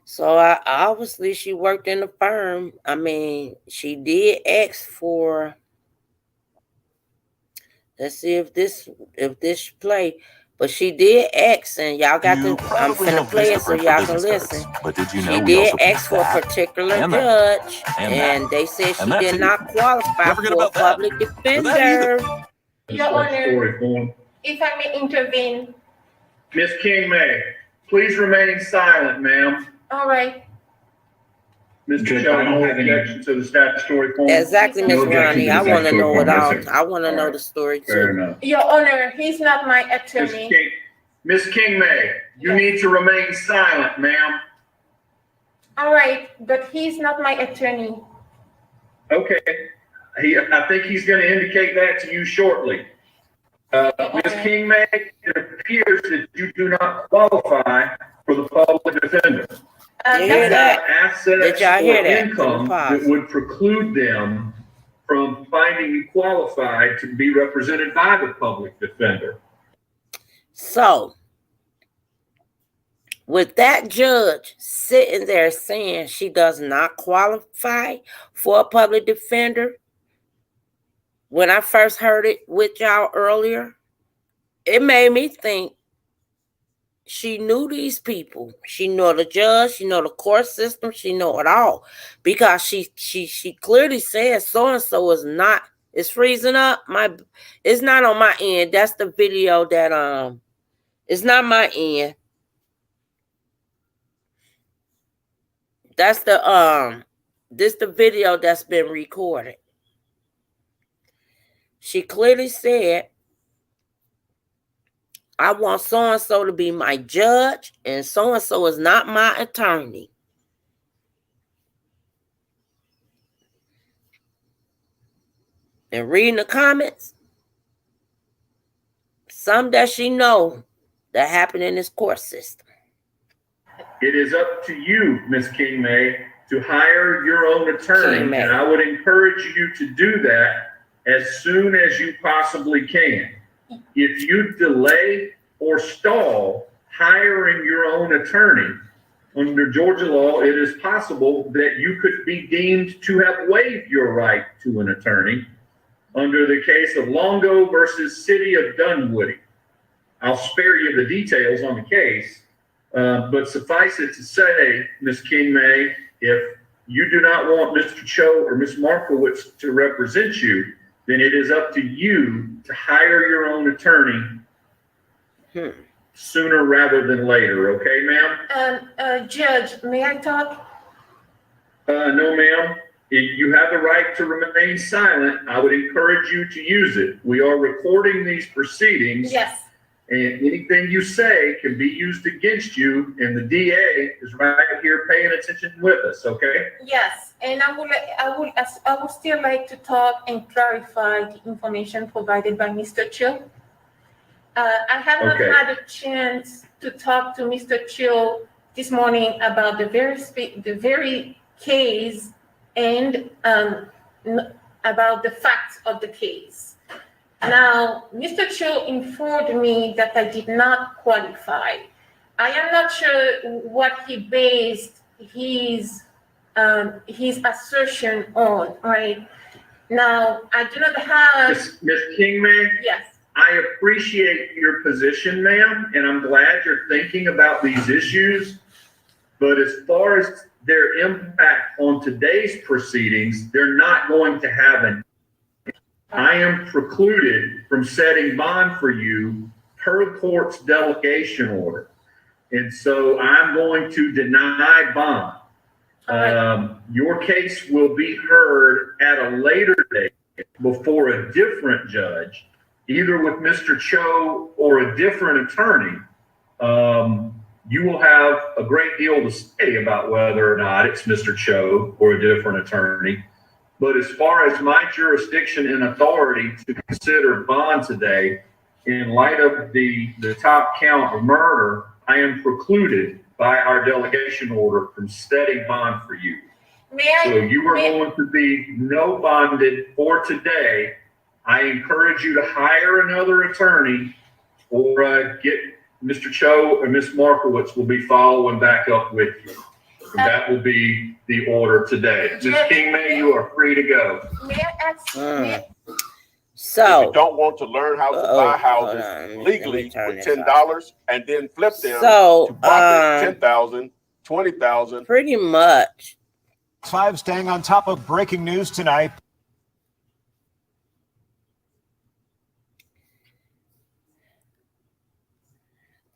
So obviously she worked in the firm. I mean, she did ask for. Let's see if this play. But she did ask, and y'all got to. I'm finna play it so y'all can listen. But did you know she we did also ask for a particular judge, and they said she did not qualify for a public defender. Your Honor, If I may intervene. Miss King May, please remain silent, ma'am. All right. Mr. Shelton, no objection to the statutory form. Exactly, Miss Ronnie. I want to know it all. I want to know the story too. Fair enough. Your Honor, he's not my attorney. Miss King May, you need to remain silent, ma'am. All right, but he's not my attorney. Okay. I think he's going to indicate that to you shortly. Ms. King May, it appears that you do not qualify for the public defender. You hear that? Assets Did y'all hear or that? income that would preclude them from finding you qualified to be represented by the public defender. So, with that judge sitting there saying she does not qualify for a public defender, when I first heard it with y'all earlier, it made me think she knew these people. She knew the judge, she knew the court system, she knew it all. Because she clearly said so-and-so is not, it's freezing up. It's not on my end. That's the video that it's not my end. That's the video that's been recorded. She clearly said, I want so-and-so to be my judge, and so-and-so is not my attorney. And reading the comments, some that she know that happened in this court system. It is up to you, Ms. King May, to hire your own attorney, and I would encourage you to do that as soon as you possibly can. If you delay or stall hiring your own attorney, under Georgia law, it is possible that you could be deemed to have waived your right to an attorney under the case of Longo versus City of Dunwoody. I'll spare you the details on the case, but suffice it to say, Ms. King May, if you do not want Mr. Cho or Ms. Markowitz to represent you, then it is up to you to hire your own attorney sooner rather than later. Okay, ma'am? Judge, may I talk? No, ma'am. If you have the right to remain silent, I would encourage you to use it. We are recording these proceedings. Yes. And anything you say can be used against you, and the DA is right here paying attention with us, okay? Yes, and I would still like to talk and clarify the information provided by Mr. Chill. I have not had a chance to talk to Mr. Chill this morning about the very case and about the facts of the case. Now, Mr. Cho informed me that I did not qualify. I am not sure what he based his assertion on, right? Now, I do not have... Ms. Kingman? Yes. I appreciate your position, ma'am, and I'm glad you're thinking about these issues. But as far as their impact on today's proceedings, they're not going to have an I am precluded from setting bond for you per the court's delegation order. And so I'm going to deny bond. Your case will be heard at a later date before a different judge, either with Mr. Cho or a different attorney. You will have a great deal to say about whether or not it's Mr. Cho or a different attorney. But as far as my jurisdiction and authority to consider bond today, in light of the top count of murder, I am precluded by our delegation order from setting bond for you. So you are going to be no bonded for today. I encourage you to hire another attorney or get Mr. Cho or Ms. Markowitz will be following back up with you. That will be the order today. Ms. Kingman, you are free to go. May I ask? So, if you don't want to learn how to buy houses legally with $10 and then flip them to profit 10,000, 20,000. Pretty much. 5 staying on top of breaking news tonight.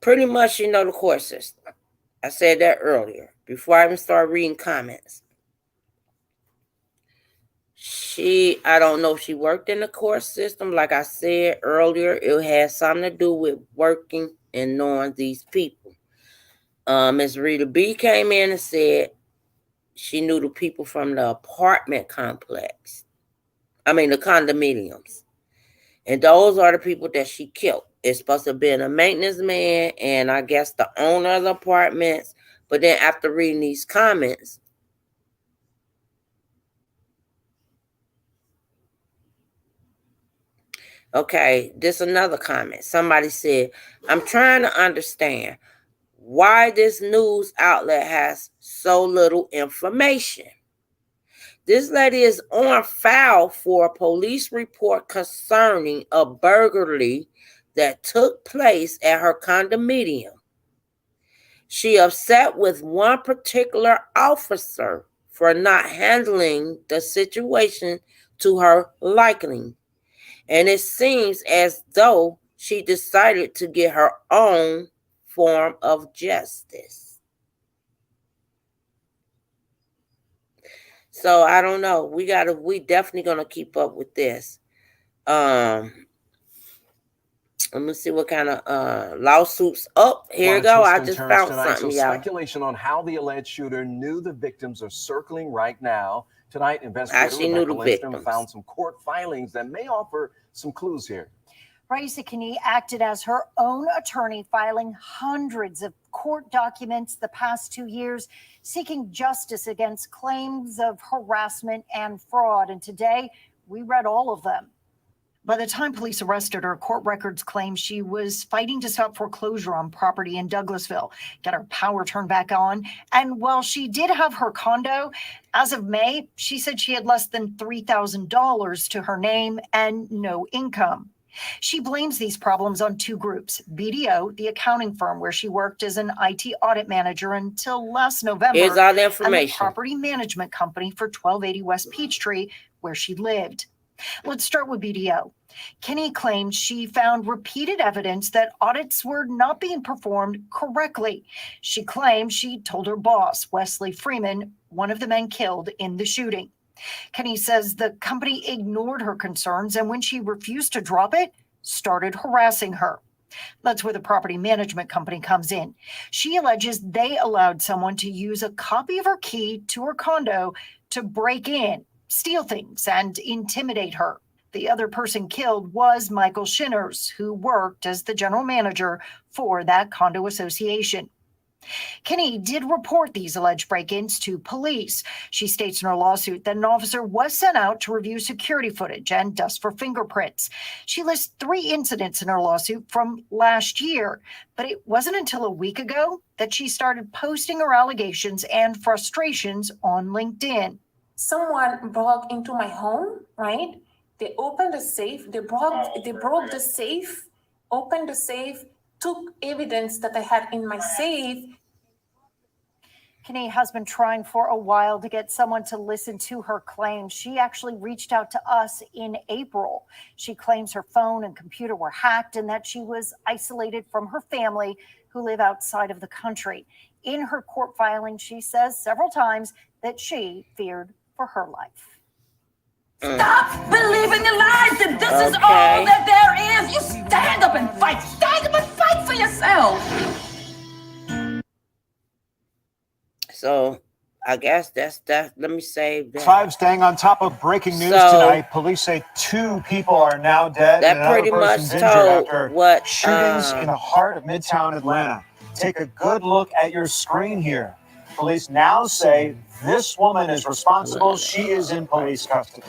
Pretty much, you know, the court system. I said that earlier before I even started reading comments. I don't know if she worked in the court system. Like I said earlier, it has something to do with working and knowing these people. Ms. Rita B came in and said she knew the people from the apartment complex. I mean, the condominiums. And those are the people that she killed. It's supposed to have been a maintenance man and I guess the owner of the apartments. But then after reading these comments, okay, this another comment. Somebody said, I'm trying to understand why this news outlet has so little information. This lady is on file for a police report concerning a burglary that took place at her condominium. She upset with one particular officer for not handling the situation to her liking. And it seems as though she decided to get her own form of justice. So I don't know. We definitely gonna keep up with this. Let me see what kind of lawsuits. Oh, here we go. I just found something, y'all. Speculation on how the alleged shooter knew the victims are circling right now. Tonight, investigators Rebecca Lindstrom found some court filings that may offer some clues here. Raisa Kine acted as her own attorney, filing hundreds of court documents the past 2 years, seeking justice against claims of harassment and fraud. And today, we read all of them. By the time police arrested her, court records claim she was fighting to stop foreclosure on property in Douglasville, get her power turned back on. And while she did have her condo, as of May, she said she had less than $3,000 to her name and no income. She blames these problems on two groups: BDO, the accounting firm where she worked as an IT audit manager until last November, Here's all the and the information. property management company for 1280 West Peachtree, where she lived. Let's start with BDO. Kenny claimed she found repeated evidence that audits were not being performed correctly. She claimed she told her boss, Wesley Freeman, one of the men killed in the shooting. Kenny says the company ignored her concerns, and when she refused to drop it, started harassing her. That's where the property management company comes in. She alleges they allowed someone to use a copy of her key to her condo to break in, steal things, and intimidate her. The other person killed was Michael Shinners, who worked as the general manager for that condo association. Kenny did report these alleged break-ins to police. She states in her lawsuit that an officer was sent out to review security footage and dust for fingerprints. She lists 3 incidents in her lawsuit from last year, but it wasn't until a week ago that she started posting her allegations and frustrations on LinkedIn. Someone broke into my home, right? They opened the safe, they broke the safe, opened the safe, took evidence that I had in my safe. Kenny has been trying for a while to get someone to listen to her claims. She actually reached out to us in April. She claims her phone and computer were hacked and that she was isolated from her family who live outside of the country. In her court filing, she says several times that she feared for her life. Stop believing the lies that this is all that there is. You stand up and fight. Stand up and fight for yourself. So I guess that's that. Let me save that. 5 staying on top of breaking news tonight. Police say 2 people are now dead and another person's injured after shootings in the heart of Midtown Atlanta. Take a good look at your screen here. Police now say this woman is responsible. She is in police custody.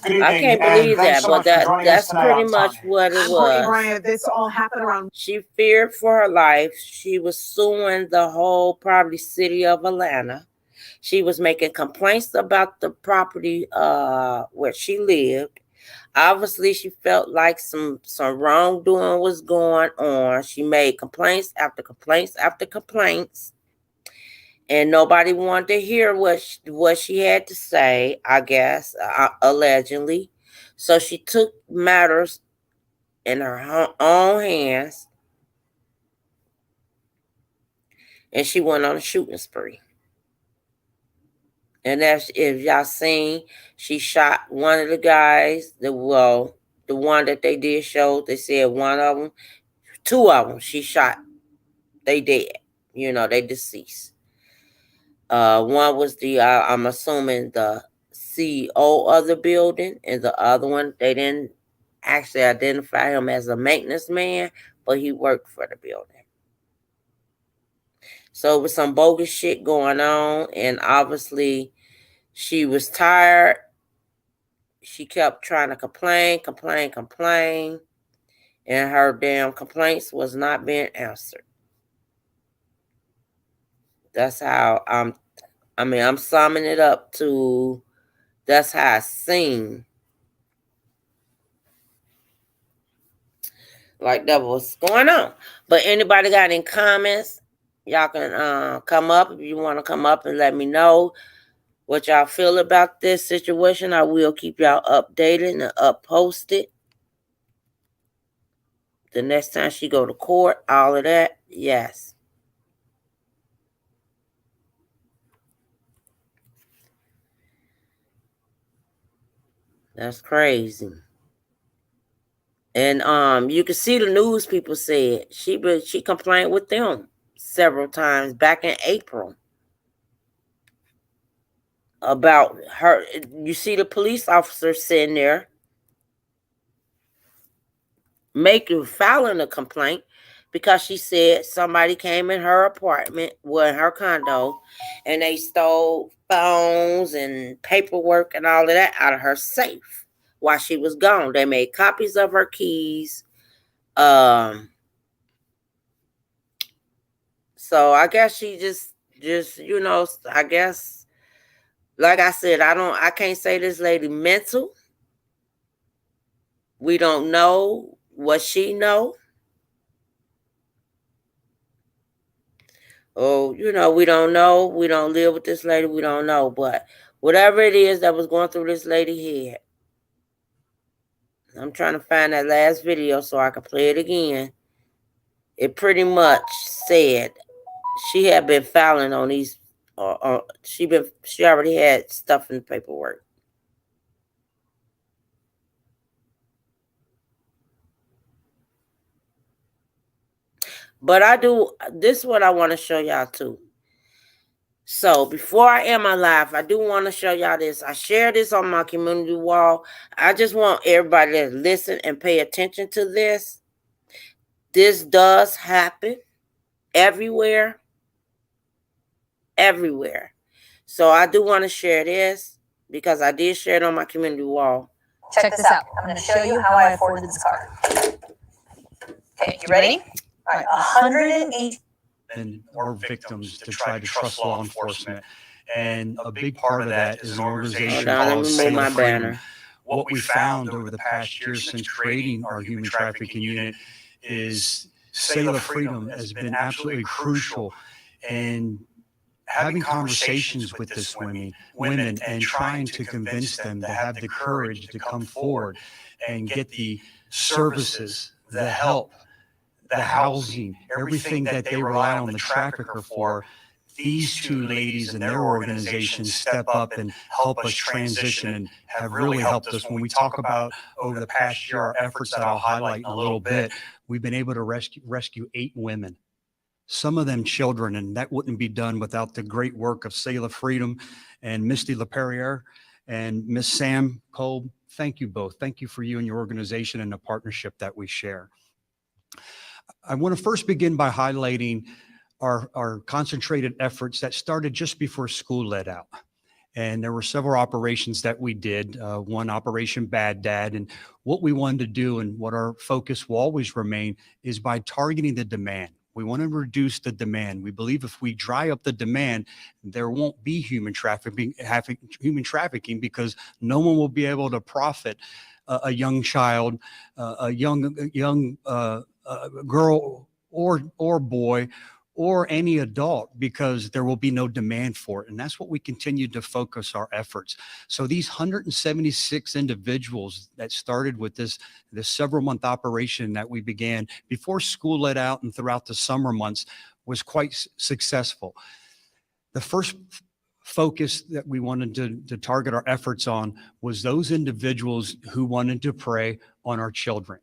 Good evening, I can't believe that, but that's pretty much what it was. Brian, this all happened around. She feared for her life. She was suing the whole probably city of Atlanta. She was making complaints about the property where she lived. Obviously, she felt like some wrongdoing was going on. She made complaints after complaints after complaints. And nobody wanted to hear what she had to say, I guess, allegedly. So she took matters in her own hands. And she went on a shooting spree. And that's, if y'all seen, she shot one of the guys, the one that they did show, they said one of them, 2 of them she shot. They dead. They deceased. One was I'm assuming the CEO of the building, and the other one, they didn't actually identify him as a maintenance man, but he worked for the building. So it was some bogus shit going on, and obviously she was tired. She kept trying to complain, and her damn complaints was not being answered. That's how I'm summing it up to, that's how I seen. Like that was going on. But anybody got any comments? Y'all can come up if you want to come up and let me know what y'all feel about this situation. I will keep y'all updated and upposted. The next time she go to court, all of that, yes. That's crazy. And you can see the news people said she complained with them several times back in April about her. You see the police officer sitting there filing a complaint because she said somebody came in her apartment, in her condo, and they stole phones and paperwork and all of that out of her safe while she was gone. They made copies of her keys. So I guess she just I guess, like I said, I can't say this lady mental, We don't know what she know. Oh, you know, we don't know. We don't live with this lady. We don't know. But whatever it is that was going through this lady's head, I'm trying to find that last video so I can play it again. It pretty much said she had been filing on these. She already had stuff in the paperwork. But this is what I want to show y'all too. So before I end my live, I do want to show y'all this. I share this on my community wall. I just want everybody to listen and pay attention to this. This does happen everywhere. Everywhere. So I do want to share this because I did share it on my community wall. Check this out. I'm going to show you how I afforded this car. Okay, you ready? All right, 108. And our victims to try to trust law enforcement. And a big part of that is an organization called Atl Freedom. What we found over the past year since creating our human trafficking unit is Atl Freedom has been absolutely crucial in having conversations with these women and trying to convince them to have the courage to come forward and get the services, the help, the housing, everything that they rely on the trafficker for. These two ladies and their organizations step up and help us transition and have really helped us. When we talk about over the past year, our efforts that I'll highlight in a little bit, we've been able to rescue 8 women, some of them children, and that wouldn't be done without the great work of Atl Freedom and Misty LaPerriere and Miss Sam Kolb. Thank you both. Thank you for you and your organization and the partnership that we share. I want to first begin by highlighting our concentrated efforts that started just before school let out. And there were several operations that we did, one Operation Bad Dad. And what we wanted to do and what our focus will always remain is by targeting the demand. We want to reduce the demand. We believe if we dry up the demand, there won't be human trafficking because no one will be able to profit a young child, a young girl or boy, or any adult, because there will be no demand for it. And that's what we continue to focus our efforts. So these 176 individuals that started with this several month operation that we began before school let out and throughout the summer months was quite successful. The first focus that we wanted to target our efforts on was those individuals who wanted to prey on our children.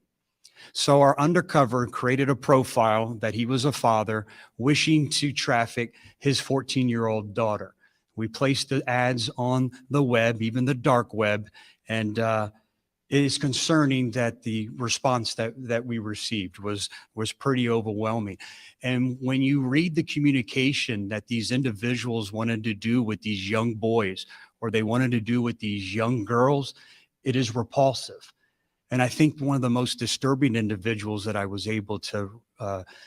So our undercover created a profile that he was a father wishing to traffic his 14-year-old daughter. We placed the ads on the web, even the dark web, and it is concerning that the response that we received was pretty overwhelming. And when you read the communication that these individuals wanted to do with these young boys, or they wanted to do with these young girls, it is repulsive. And I think one of the most disturbing individuals that I was able to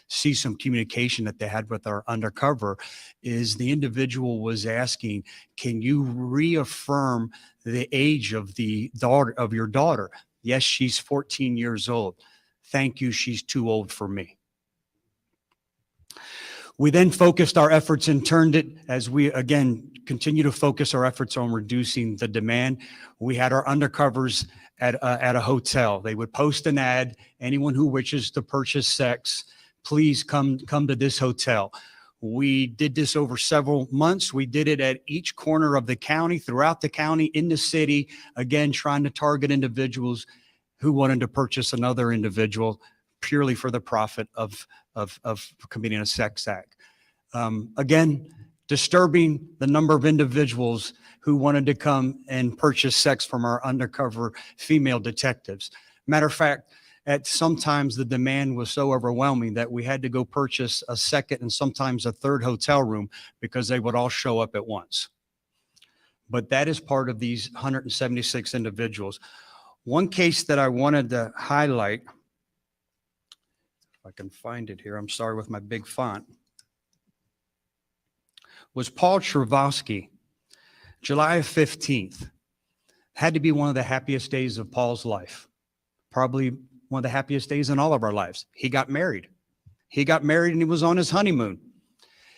see some communication that they had with our undercover is the individual was asking, can you reaffirm the age of your daughter? Yes, she's 14 years old. Thank you, she's too old for me. We then focused our efforts and turned it, as we, again, continue to focus our efforts on reducing the demand. We had our undercovers at a hotel. They would post an ad, anyone who wishes to purchase sex, please come to this hotel. We did this over several months. We did it at each corner of the county, throughout the county, in the city, again, trying to target individuals who wanted to purchase another individual purely for the profit of committing a sex act. Again, disturbing the number of individuals who wanted to come and purchase sex from our undercover female detectives. Matter of fact, at sometimes the demand was so overwhelming that we had to go purchase a second and sometimes a third hotel room because they would all show up at once. But that is part of these 176 individuals. One case that I wanted to highlight, if I can find it here, I'm sorry with my big font, was Paul Chervosky, July 15th. Had to be one of the happiest days of Paul's life. probably one of the happiest days in all of our lives. He got married. He got married and he was on his honeymoon.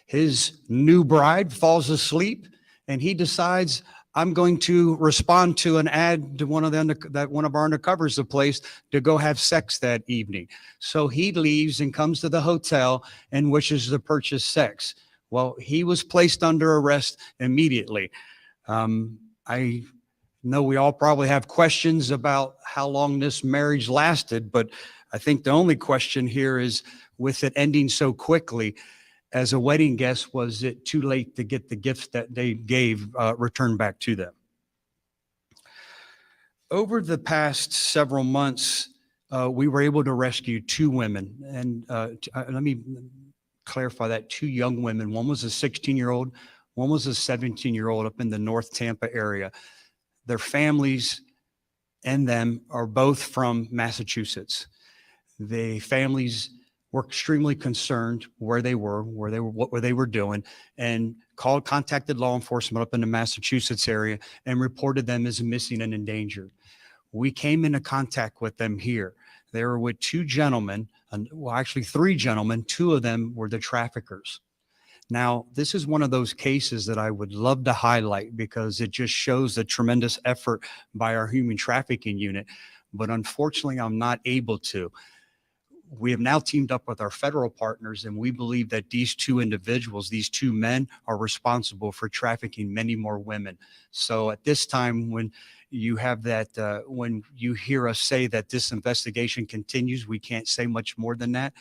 His new bride falls asleep and he decides, I'm going to respond to an ad to one of our undercovers have placed to go have sex that evening. So he leaves and comes to the hotel and wishes to purchase sex. Well, he was placed under arrest immediately. I know we all probably have questions about how long this marriage lasted, but I think the only question here is, with it ending so quickly, as a wedding guest, was it too late to get the gifts that they gave returned back to them? Over the past several months, we were able to rescue 2 women. And let me clarify that, 2 young women. One was a 16-year-old, one was a 17-year-old up in the North Tampa area. Their families and them are both from Massachusetts. The families were extremely concerned what they were doing, and contacted law enforcement up in the Massachusetts area and reported them as missing and endangered. We came into contact with them here. They were with 2 gentlemen, well, actually 3 gentlemen. 2 of them were the traffickers. Now, this is one of those cases that I would love to highlight because it just shows the tremendous effort by our human trafficking unit, but unfortunately, I'm not able to. We have now teamed up with our federal partners, and we believe that these 2 individuals, these 2 men, are responsible for trafficking many more women. So at this time, when you have that, when you hear us say that this investigation continues, we can't say much more than that.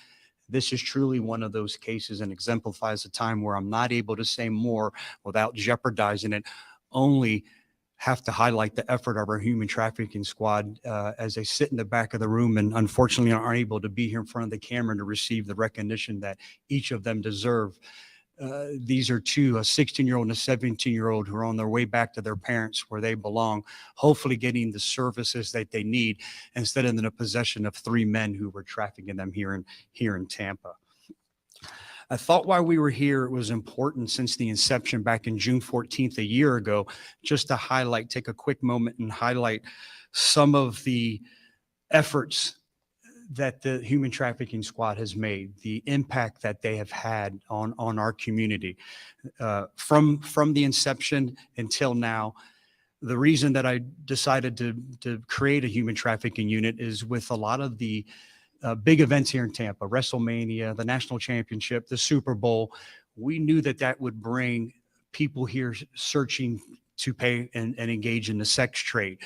This is truly one of those cases and exemplifies a time where I'm not able to say more without jeopardizing it. Only have to highlight the effort of our human trafficking squad as they sit in the back of the room and unfortunately aren't able to be here in front of the camera to receive the recognition that each of them deserve. These are 2, a 16-year-old and a 17-year-old, who are on their way back to their parents where they belong, hopefully getting the services that they need instead of in the possession of 3 men who were trafficking them here in Tampa. I thought while we were here, it was important, since the inception back in June 14th, a year ago, just to take a quick moment and highlight some of the efforts that the human trafficking squad has made, the impact that they have had on our community. From the inception until now, the reason that I decided to create a human trafficking unit is with a lot of the big events here in Tampa, WrestleMania, the national championship, the Super Bowl. We knew that would bring people here searching to pay and engage in the sex trade.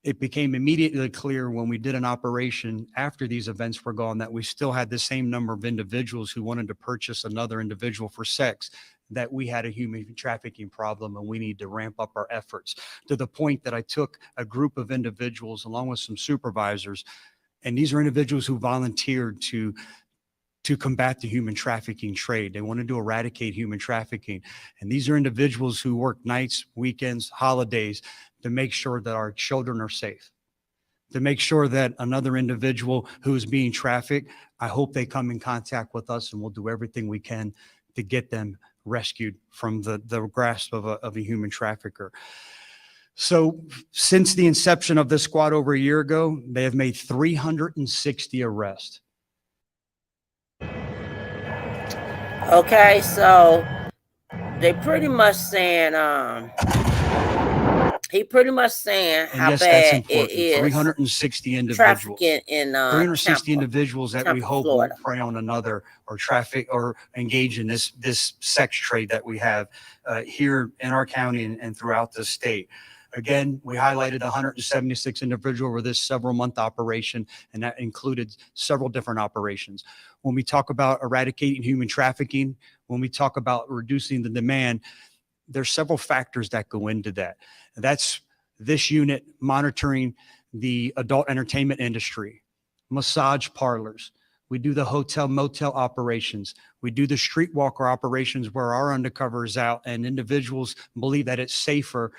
It became immediately clear when we did an operation after these events were gone that we still had the same number of individuals who wanted to purchase another individual for sex, that we had a human trafficking problem and we need to ramp up our efforts, to the point that I took a group of individuals along with some supervisors. And these are individuals who volunteered to combat the human trafficking trade. They wanted to eradicate human trafficking. And these are individuals who work nights, weekends, holidays to make sure that our children are safe, to make sure that another individual who is being trafficked, I hope they come in contact with us, and we'll do everything we can to get them rescued from the grasp of a human trafficker. So since the inception of this squad over a year ago, they have made 360 arrests. Okay, so they pretty much saying, he pretty much saying how yes, bad it is. 360 individuals. In 360 Tampa, individuals that we hope Florida. won't prey on another or traffic or engage in this sex trade that we have here in our county and throughout the state. Again, we highlighted 176 individuals over this several-month operation, and that included several different operations. When we talk about eradicating human trafficking, when we talk about reducing the demand, there's several factors that go into that. That's this unit monitoring the adult entertainment industry, massage parlors. We do the hotel motel operations. We do the streetwalker operations where our undercover is out and individuals believe that it's safer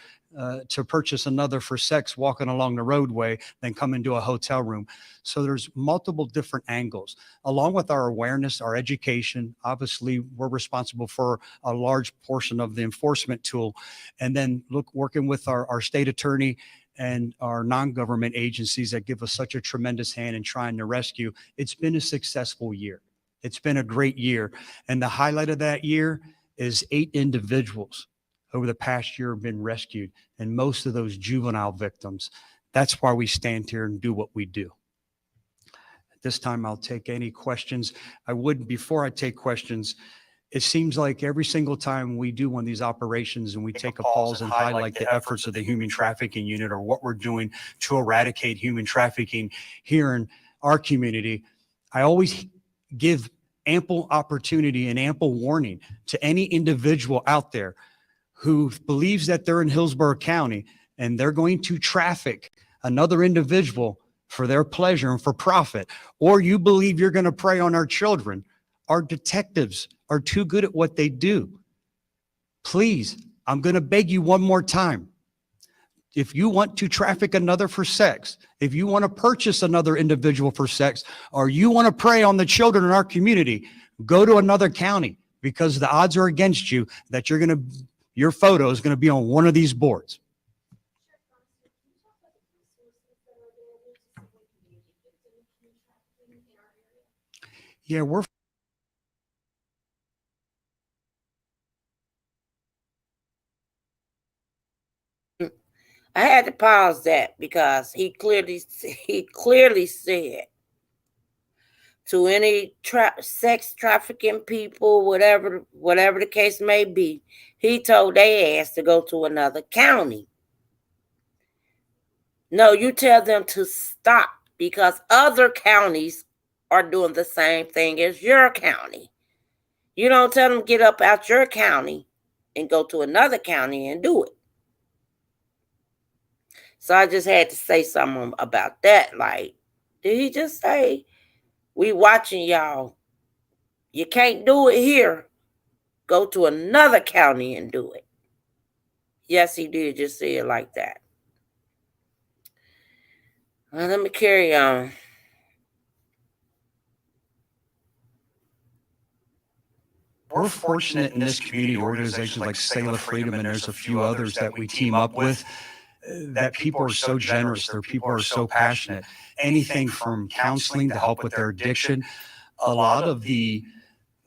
to purchase another for sex walking along the roadway than come into a hotel room. So there's multiple different angles. Along with our awareness, our education, obviously we're responsible for a large portion of the enforcement tool. And then working with our state attorney and our non-government agencies that give us such a tremendous hand in trying to rescue. It's been a successful year. It's been a great year. And the highlight of that year is 8 individuals over the past year have been rescued, and most of those juvenile victims. That's why we stand here and do what we do. At this time, I'll take any questions. Before I take questions, it seems like every single time we do one of these operations and we take a pause and highlight the efforts of the human trafficking unit or what we're doing to eradicate human trafficking here in our community, I always give ample opportunity and ample warning to any individual out there who believes that they're in Hillsborough County and they're going to traffic another individual for their pleasure and for profit, or you believe you're going to prey on our children. Our detectives are too good at what they do. Please, I'm going to beg you one more time. If you want to traffic another for sex, if you want to purchase another individual for sex, or you want to prey on the children in our community, go to another county, because the odds are against you that your photo is going to be on one of these boards. Yeah, I had to pause that because he clearly said to any sex trafficking people, whatever the case may be, he told their ass to go to another county. No, you tell them to stop, because other counties are doing the same thing as your county. You don't tell them get up out your county and go to another county and do it. So I just had to say something about that. Like, did he just say, we watching y'all? You can't do it here. Go to another county and do it. Yes, he did just say it like that. Well, let me carry on. We're fortunate in this community, organizations like Sail of Freedom, and there's a few others that we team up with, that people are so generous. Their people are so passionate. Anything from counseling to help with their addiction. A lot of the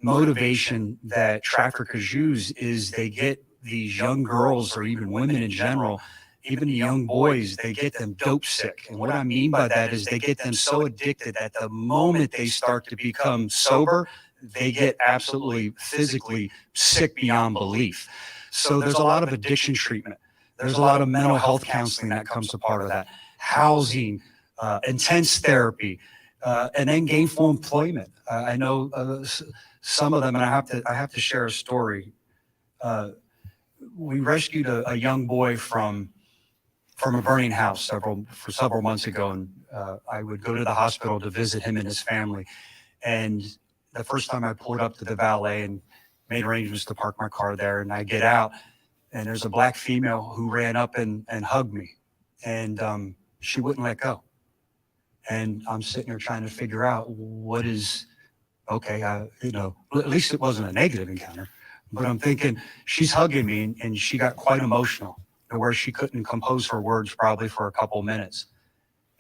motivation that traffickers use is they get these young girls, or even women in general, even the young boys, they get them dope sick. And what I mean by that is they get them so addicted that the moment they start to become sober, they get absolutely physically sick beyond belief. So there's a lot of addiction treatment. There's a lot of mental health counseling that comes a part of that. Housing, intense therapy, and then gainful employment. I know some of them, and I have to share a story. We rescued a young boy from a burning house several months ago, and I would go to the hospital to visit him and his family. And the first time I pulled up to the valet and made arrangements to park my car there, and I get out, and there's a black female who ran up and hugged me, and she wouldn't let go. And I'm sitting there trying to figure out what is, okay, at least it wasn't a negative encounter, but I'm thinking she's hugging me, and she got quite emotional to where she couldn't compose her words probably for a couple minutes.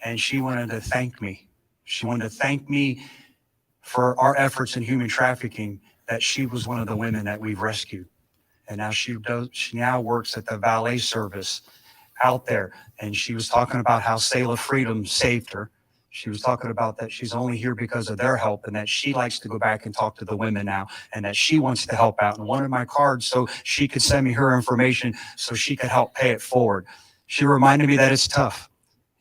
And she wanted to thank me. She wanted to thank me for our efforts in human trafficking, that she was one of the women that we've rescued. And now she now works at the valet service out there. And she was talking about how Sail of Freedom saved her. She was talking about that she's only here because of their help, and that she likes to go back and talk to the women now, and that she wants to help out and wanted my card so she could send me her information so she could help pay it forward. She reminded me that it's tough,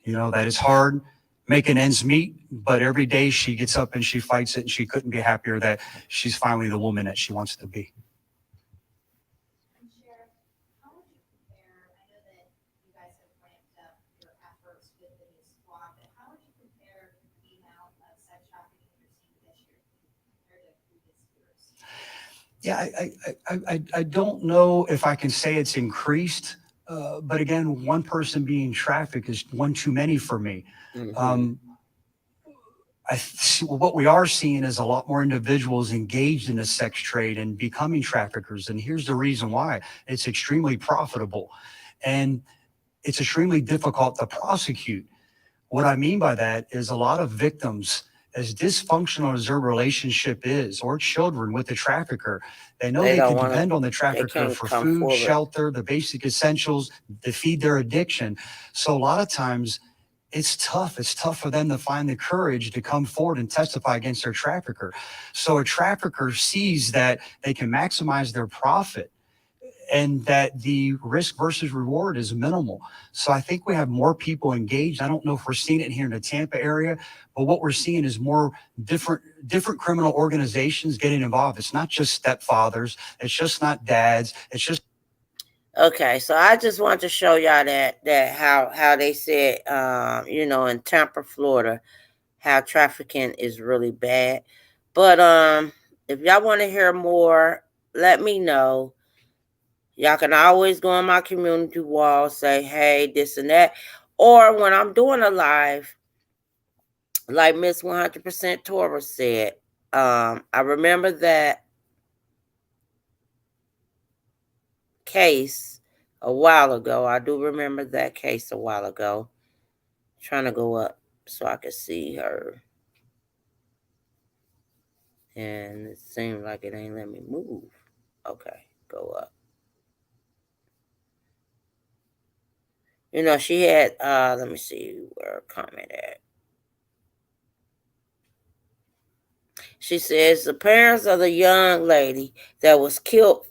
that it's hard making ends meet, but every day she gets up and she fights it, and she couldn't be happier that she's finally the woman that she wants to be. Yeah, I don't know if I can say it's increased, but again, one person being trafficked is one too many for me. Mm-hmm. What we are seeing is a lot more individuals engaged in the sex trade and becoming traffickers, and here's the reason why. It's extremely profitable. And it's extremely difficult to prosecute. What I mean by that is a lot of victims, as dysfunctional as their relationship is, or children with the trafficker, they know they can depend on the trafficker for food, shelter, the basic essentials to feed their addiction. So a lot of times it's tough. It's tough for them to find the courage to come forward and testify against their trafficker. So a trafficker sees that they can maximize their profit and that the risk versus reward is minimal. So I think we have more people engaged. I don't know if we're seeing it here in the Tampa area, but what we're seeing is more different criminal organizations getting involved. It's not just stepfathers. It's just not dads. It's just. Okay, so I just want to show y'all that how they said, you know, in Tampa, Florida, how trafficking is really bad. But if y'all want to hear more, let me know. Y'all can always go on my community wall, say, hey, this and that. Or when I'm doing a live, like Miss 100% Taurus said, I remember that case a while ago. I do remember that case a while ago. I'm trying to go up so I can see her. And it seems like it ain't let me move. Okay, go up. You know, she had, let me see where her comment at. She says the parents of the young lady that was killed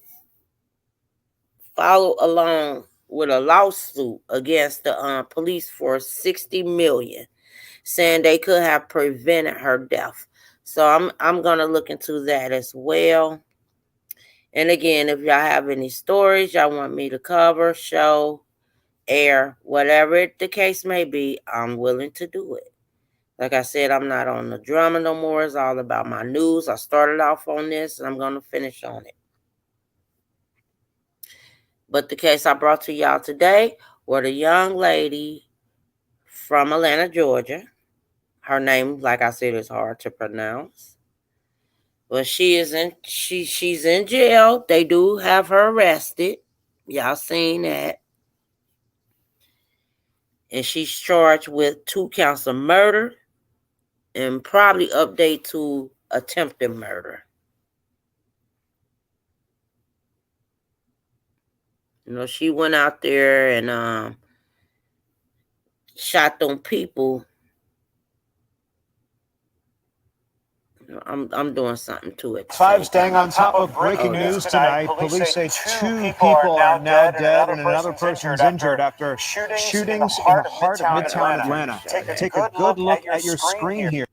followed along with a lawsuit against the police for $60 million, saying they could have prevented her death. So I'm gonna look into that as well. And again, if y'all have any stories y'all want me to cover, show, air, whatever the case may be, I'm willing to do it. Like I said, I'm not on the drama no more. It's all about my news. I started off on this, and I'm going to finish on it. But the case I brought to y'all today was a young lady from Atlanta, Georgia. Her name, like I said, is hard to pronounce. But she's in jail. They do have her arrested. Y'all seen that. And she's charged with 2 counts of murder and probably update to attempted murder. You know, she went out there and shot them people. I'm doing something to it. 5 staying on top of breaking news tonight. Police say 2 people are now dead and another person's injured after shootings in the heart of Midtown Atlanta. Take a good look at your screen here.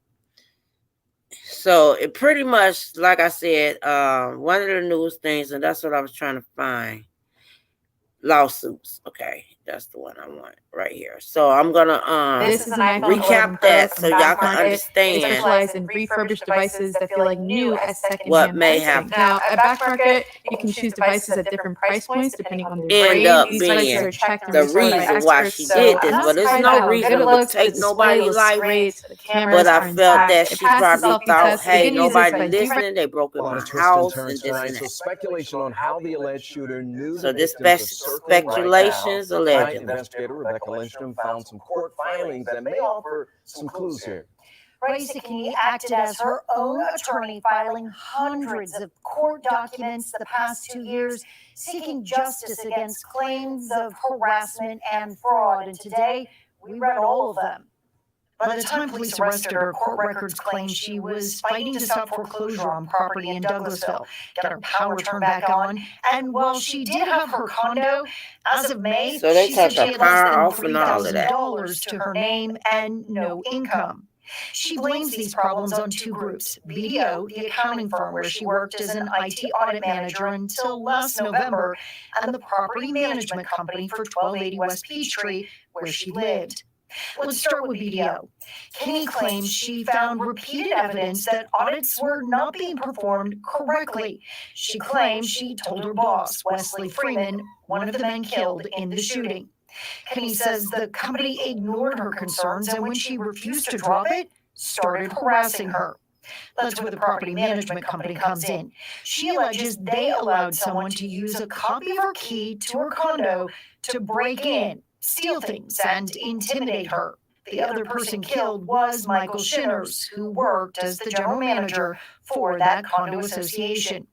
So it pretty much, like I said, one of the news things, and that's what I was trying to find. Lawsuits. Okay, that's the one I want right here. So I'm gonna this is an recap that so y'all can understand. They specialize in refurbished devices that feel like new as secondhand. What may happen. Now, at Back Market, you can choose devices at different price points depending on their End grade. up These being devices are checked and the restored by reason why experts. she did this, but there's no reason to take nobody's life. But I felt that she probably thought, hey, nobody listening. They broke in my house and this and that. So speculation on how the alleged shooter knew. So this speculations allegedly. Investigator Rebecca Lindstrom found some court filings that may offer some clues here. Raisa Kenney acted as her own attorney, filing hundreds of court documents the past 2 years, seeking justice against claims of harassment and fraud. And today, we read all of them. By the time police arrested her, court records claim she was fighting to stop foreclosure on property in Douglasville, get her power turned back on. And while she did have her condo, as of May, so they she said took she her had power less than off and all of that. $3,000 to her name and no income. She blames these problems on 2 groups: BDO, the accounting firm where she worked as an IT audit manager until last November, and the property management company for 1280 West Peachtree, where she lived. Let's start with BDO. Kenney claims she found repeated evidence that audits were not being performed correctly. She claims she told her boss, Wesley Freeman, one of the men killed in the shooting. Kenney says the company ignored her concerns, and when she refused to drop it, started harassing her. That's where the property management company comes in. She alleges they allowed someone to use a copy of her key to her condo to break in, steal things and intimidate her. The other person killed was Michael Shinners, who worked as the general manager for that condo association.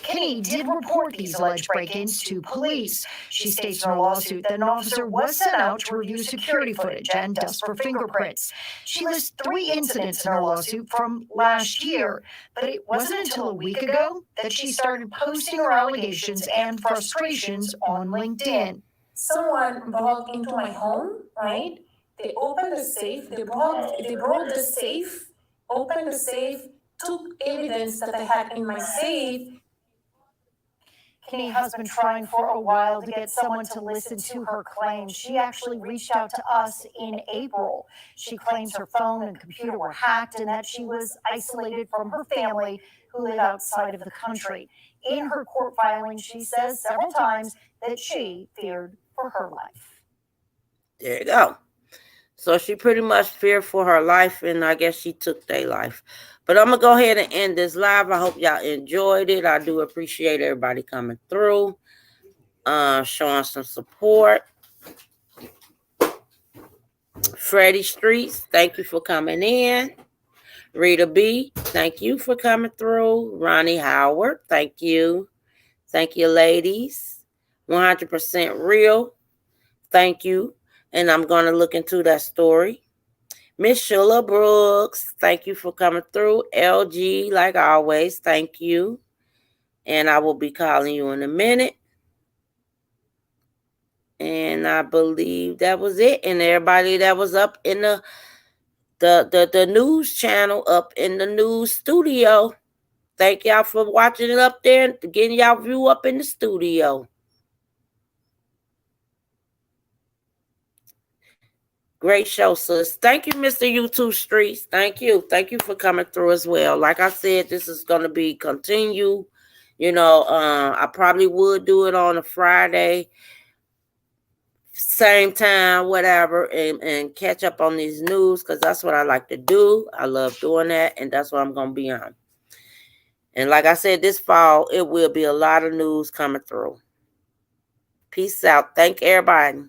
Kinney did report these alleged break-ins to police. She states in her lawsuit that an officer was sent out to review security footage and dust for fingerprints. She lists 3 incidents in her lawsuit from last year, but it wasn't until a week ago that she started posting her allegations and frustrations on LinkedIn. Someone broke into my home, right? They opened the safe, they broke the safe, opened the safe, took evidence that I had in my safe. Kinney has been trying for a while to get someone to listen to her claims. She actually reached out to us in April. She claims her phone and computer were hacked and that she was isolated from her family who live outside of the country. In her court filing, she says several times that she feared for her life. There you go. So she pretty much feared for her life, and I guess she took their life. But I'm going to go ahead and end this live. I hope y'all enjoyed it. I do appreciate everybody coming through, showing some support. Freddie Streets, thank you for coming in. Rita B, thank you for coming through. Ronnie Howard, thank you. Thank you, ladies. 100% real, thank you. And I'm going to look into that story. Miss Sheila Brooks, thank you for coming through. LG, like always, thank you. And I will be calling you in a minute. And I believe that was it. And everybody that was up in the news channel, up in the news studio, thank y'all for watching it up there and getting y'all view up in the studio. Great show, sis. Thank you, Mr. YouTube Streets. Thank you. Thank you for coming through as well. Like I said, this is going to be continue. You know, I probably would do it on a Friday, same time, whatever, and catch up on these news because that's what I like to do. I love doing that, and that's what I'm going to be on. And like I said, this fall, it will be a lot of news coming through. Peace out. Thank everybody.